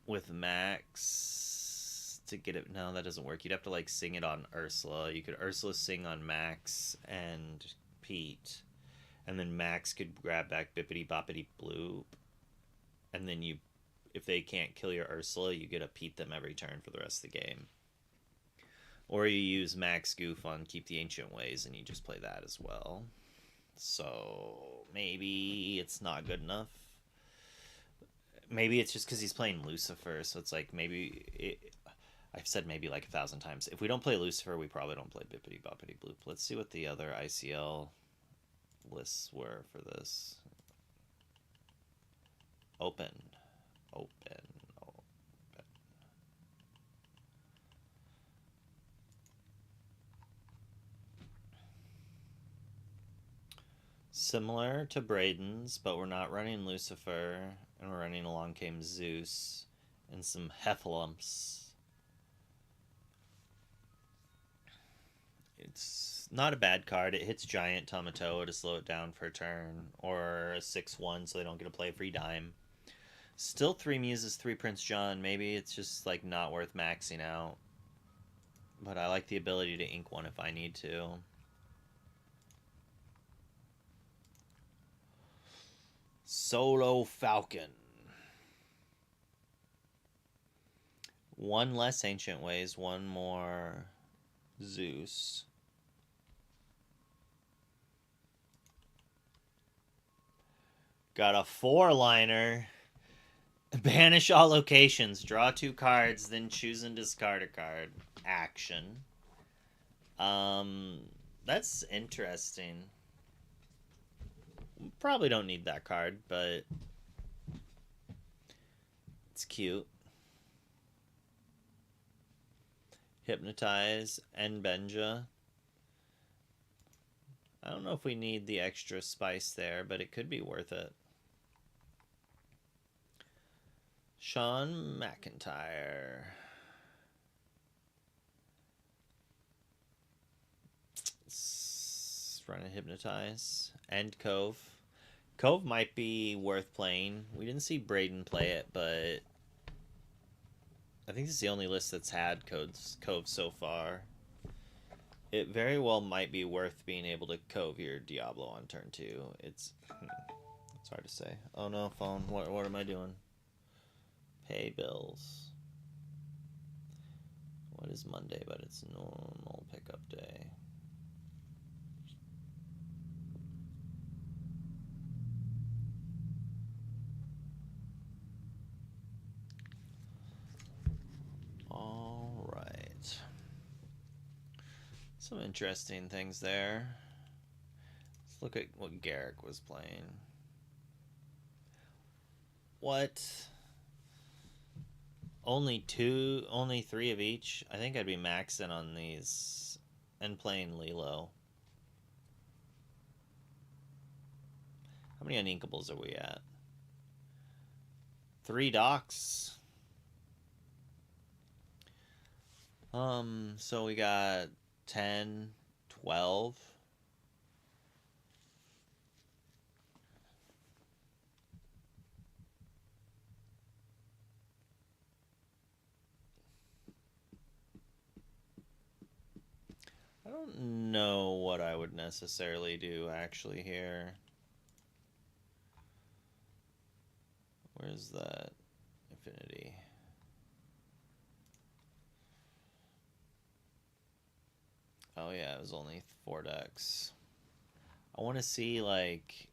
with Max to get it. No, that doesn't work. You'd have to like sing it on Ursula. You could Ursula sing on Max and Pete, and then Max could grab back Bippity Boppity Bloop, and then you, if they can't kill your Ursula, you get to Pete them every turn for the rest of the game. Or you use Max Goof on Keep the Ancient Ways, and you just play that as well. So maybe it's not good enough. Maybe it's just because he's playing Lucifer, so it's like I've said maybe like 1,000 times. If we don't play Lucifer, we probably don't play Bippity Boppity Bloop. Let's see what the other ICL lists were for this. Open. Similar to Braden's, but we're not running Lucifer, and we're running Along Came Zeus and some Heffalumps. It's not a bad card. It hits Giant Tamatoa to slow it down for a turn, or a 6/1 so they don't get a play free dime. Still 3 Muses, 3 Prince John. Maybe it's just like not worth maxing out. But I like the ability to ink one if I need to. Solo Falcon. 1 less Ancient Ways, 1 more Zeus. Got a 4-liner. Banish all locations. Draw 2 cards, then choose and discard a card. Action. That's interesting. Probably don't need that card, but it's cute. Hypnotize and Benja. I don't know if we need the extra spice there, but it could be worth it. Sean McIntyre. Let's run a Hypnotize. And Cove. Cove might be worth playing. We didn't see Braden play it, but I think this is the only list that's had Cove so far. It very well might be worth being able to Cove your Diablo on turn 2. It's hard to say. Oh no, phone. What am I doing? Pay bills. What is Monday, but it's normal pickup day. All right. Some interesting things there. Let's look at what Garrick was playing. What? Only 3 of each? I think I'd be maxing on these and playing Lilo. How many uninkables are we at? 3 docks. So we got 10, 12. I don't know what I would necessarily do actually here. Where's that infinity? Oh yeah, it was only 4 decks. I want to see like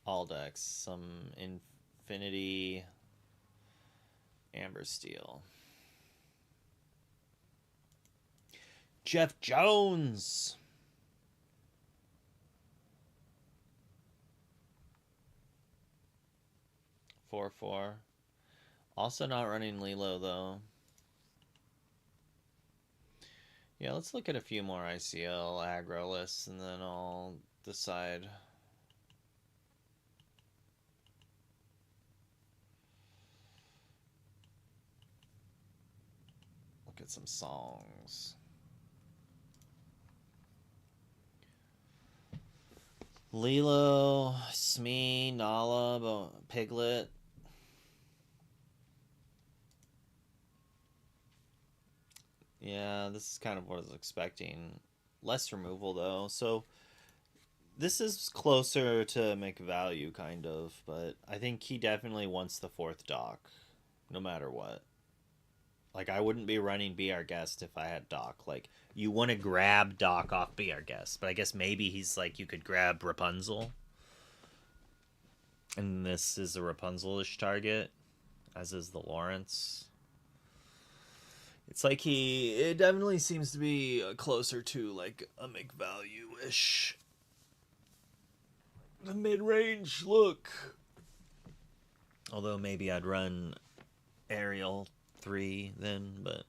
all decks, some infinity, amber steel. Jeff Jones. (4/4). Also not running Lilo though. Yeah, let's look at a few more ICL aggro lists and then I'll decide. Look at some songs. Lilo, Smee, Nala, Piglet. Yeah, this is kind of what I was expecting. Less removal, though. So this is closer to make value, kind of. But I think he definitely wants the 4th dock, no matter what. Like, I wouldn't be running Be Our Guest if I had Doc. Like, you want to grab Doc off Be Our Guest. But I guess maybe he's like, you could grab Rapunzel. And this is a Rapunzel-ish target, as is the Lawrence. It's like it definitely seems to be closer to like a make value-ish. The mid-range look. Although maybe I'd run Ariel 3 then, but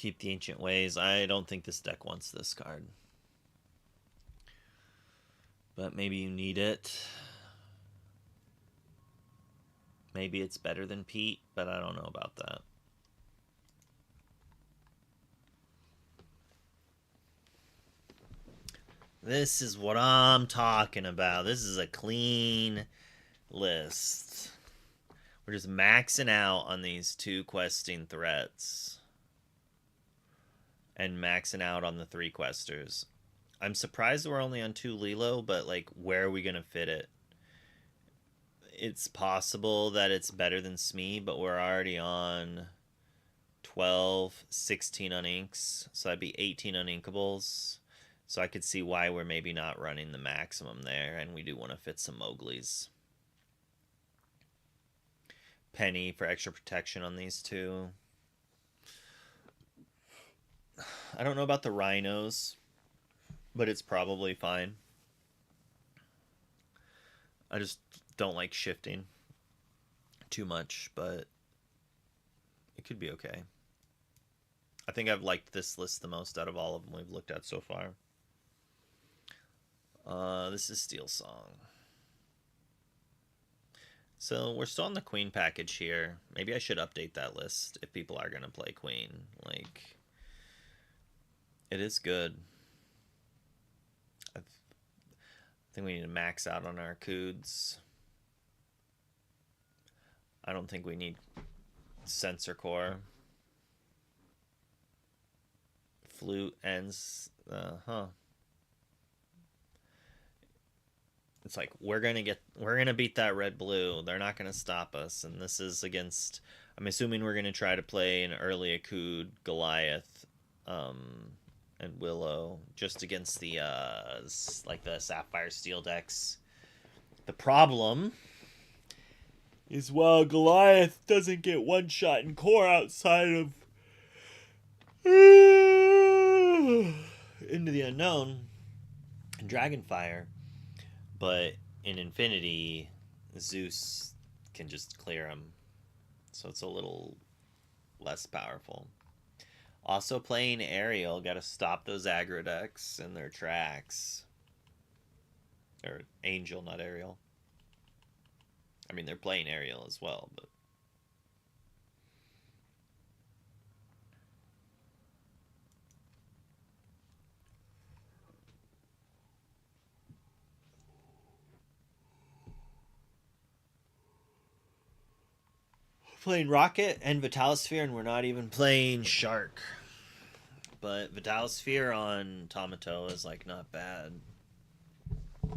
Keep the Ancient Ways. I don't think this deck wants this card. But maybe you need it. Maybe it's better than Pete, but I don't know about that. This is what I'm talking about. This is a clean list. We're just maxing out on these 2 questing threats. And maxing out on the 3 questers. I'm surprised we're only on 2 Lilo, but like, where are we going to fit it? It's possible that it's better than Smee, but we're already on 12, 16 uninks, so that'd be 18 uninkables. So I could see why we're maybe not running the maximum there, and we do want to fit some Mowgli's. Penny for extra protection on these 2. I don't know about the rhinos, but it's probably fine. I just don't like shifting too much, but it could be okay. I think I've liked this list the most out of all of them we've looked at so far. This is Steel Song. So we're still on the Queen package here. Maybe I should update that list if people are going to play Queen. Like, it is good. I think we need to max out on our Coods. I don't think we need Sensor Core. Flute ends. It's like we're gonna beat that red blue. They're not gonna stop us, and this is against. I'm assuming we're gonna try to play an early Akud, Goliath, and Willow, just against the like the Sapphire Steel decks. The problem is, well, Goliath doesn't get one shot in core outside of Into the Unknown and Dragonfire. But in Infinity, Zeus can just clear him. So it's a little less powerful. Also playing Ariel, got to stop those aggro decks in their tracks. Or Angel, not Ariel. I mean, they're playing Ariel as well, but... playing Rocket and Vitalosphere, and we're not even playing Shark. But Vitalosphere on Tomato is, like, not bad. I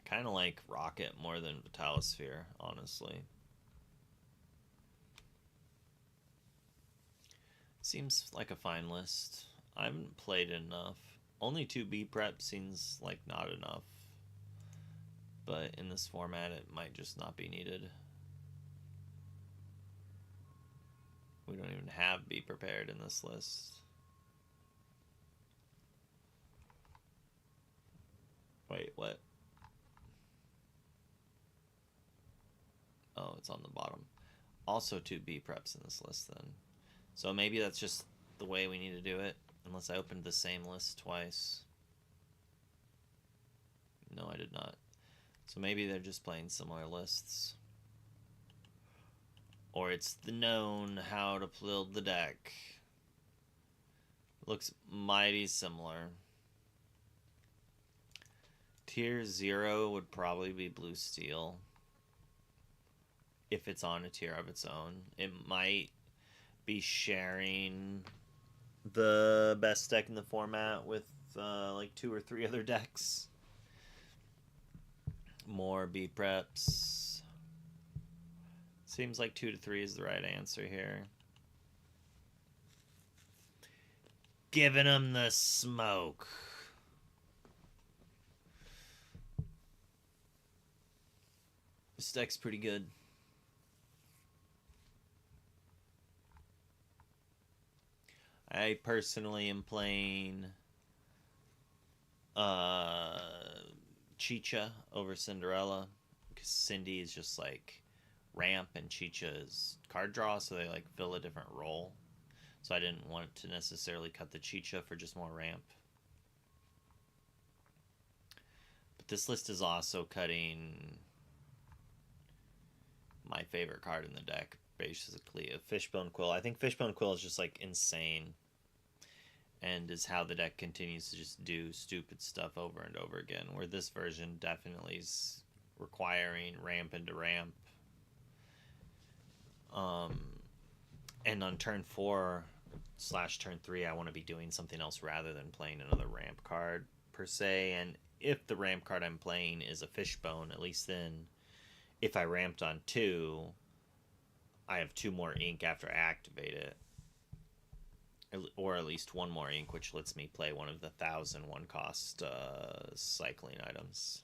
kind of like Rocket more than Vitalosphere, honestly. Seems like a fine list. I haven't played enough. Only 2 B prep seems like not enough. But in this format, it might just not be needed. We don't even have Be Prepared in this list. Wait, what? Oh, it's on the bottom. Also 2 B preps in this list then. So maybe that's just the way we need to do it. Unless I opened the same list twice. No, I did not. So maybe they're just playing similar lists. Or it's the known how to build the deck. Looks mighty similar. Tier 0 would probably be Blue Steel. If it's on a tier of its own. It might be sharing the best deck in the format with like 2 or 3 other decks. More B preps. Seems like 2 to 3 is the right answer here. Giving them the smoke. This deck's pretty good. I personally am playing Chicha over Cinderella because Cindy is just like ramp and Chicha's card draw, so they like fill a different role. So I didn't want to necessarily cut the Chicha for just more ramp. But this list is also cutting my favorite card in the deck, basically a Fishbone Quill. I think Fishbone Quill is just like insane, and is how the deck continues to just do stupid stuff over and over again, where this version definitely is requiring ramp into ramp. And on turn 4/turn 3, I want to be doing something else rather than playing another ramp card per se. And if the ramp card I'm playing is a Fishbone, at least then if I ramped on 2, I have 2 more ink after I activate it, or at least 1 more ink, which lets me play one of the 1,000 1-cost cycling items.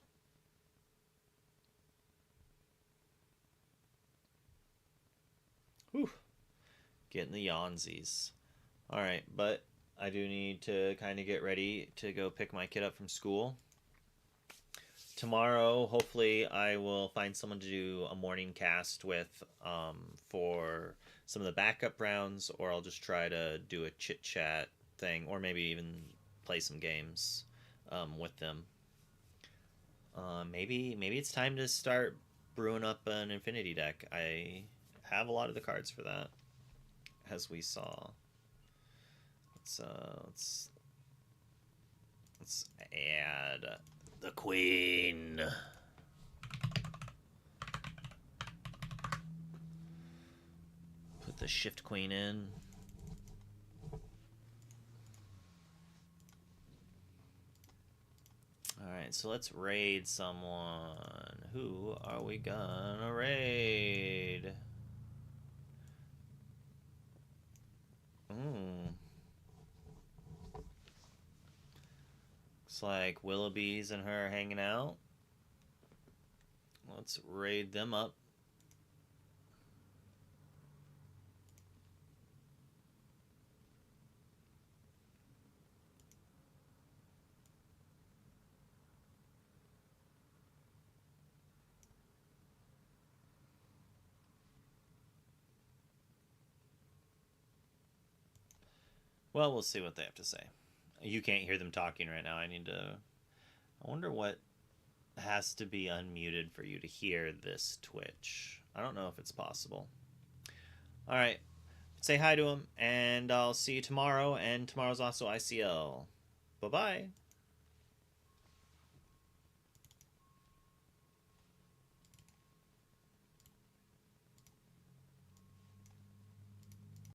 Whew. Getting the yawnsies. Alright, but I do need to kind of get ready to go pick my kid up from school. Tomorrow, hopefully, I will find someone to do a morning cast with for some of the backup rounds, or I'll just try to do a chit-chat thing, or maybe even play some games with them. Maybe it's time to start brewing up an Infinity deck. I have a lot of the cards for that, as we saw. Let's add the Queen. Put the Shift Queen in. Alright, so let's raid someone. Who are we gonna raid? Looks like Willoughby's and her are hanging out. Let's raid them up. Well, we'll see what they have to say. You can't hear them talking right now. I wonder what has to be unmuted for you to hear this Twitch. I don't know if it's possible. All right. Say hi to him, and I'll see you tomorrow. And tomorrow's also ICL. Bye-bye.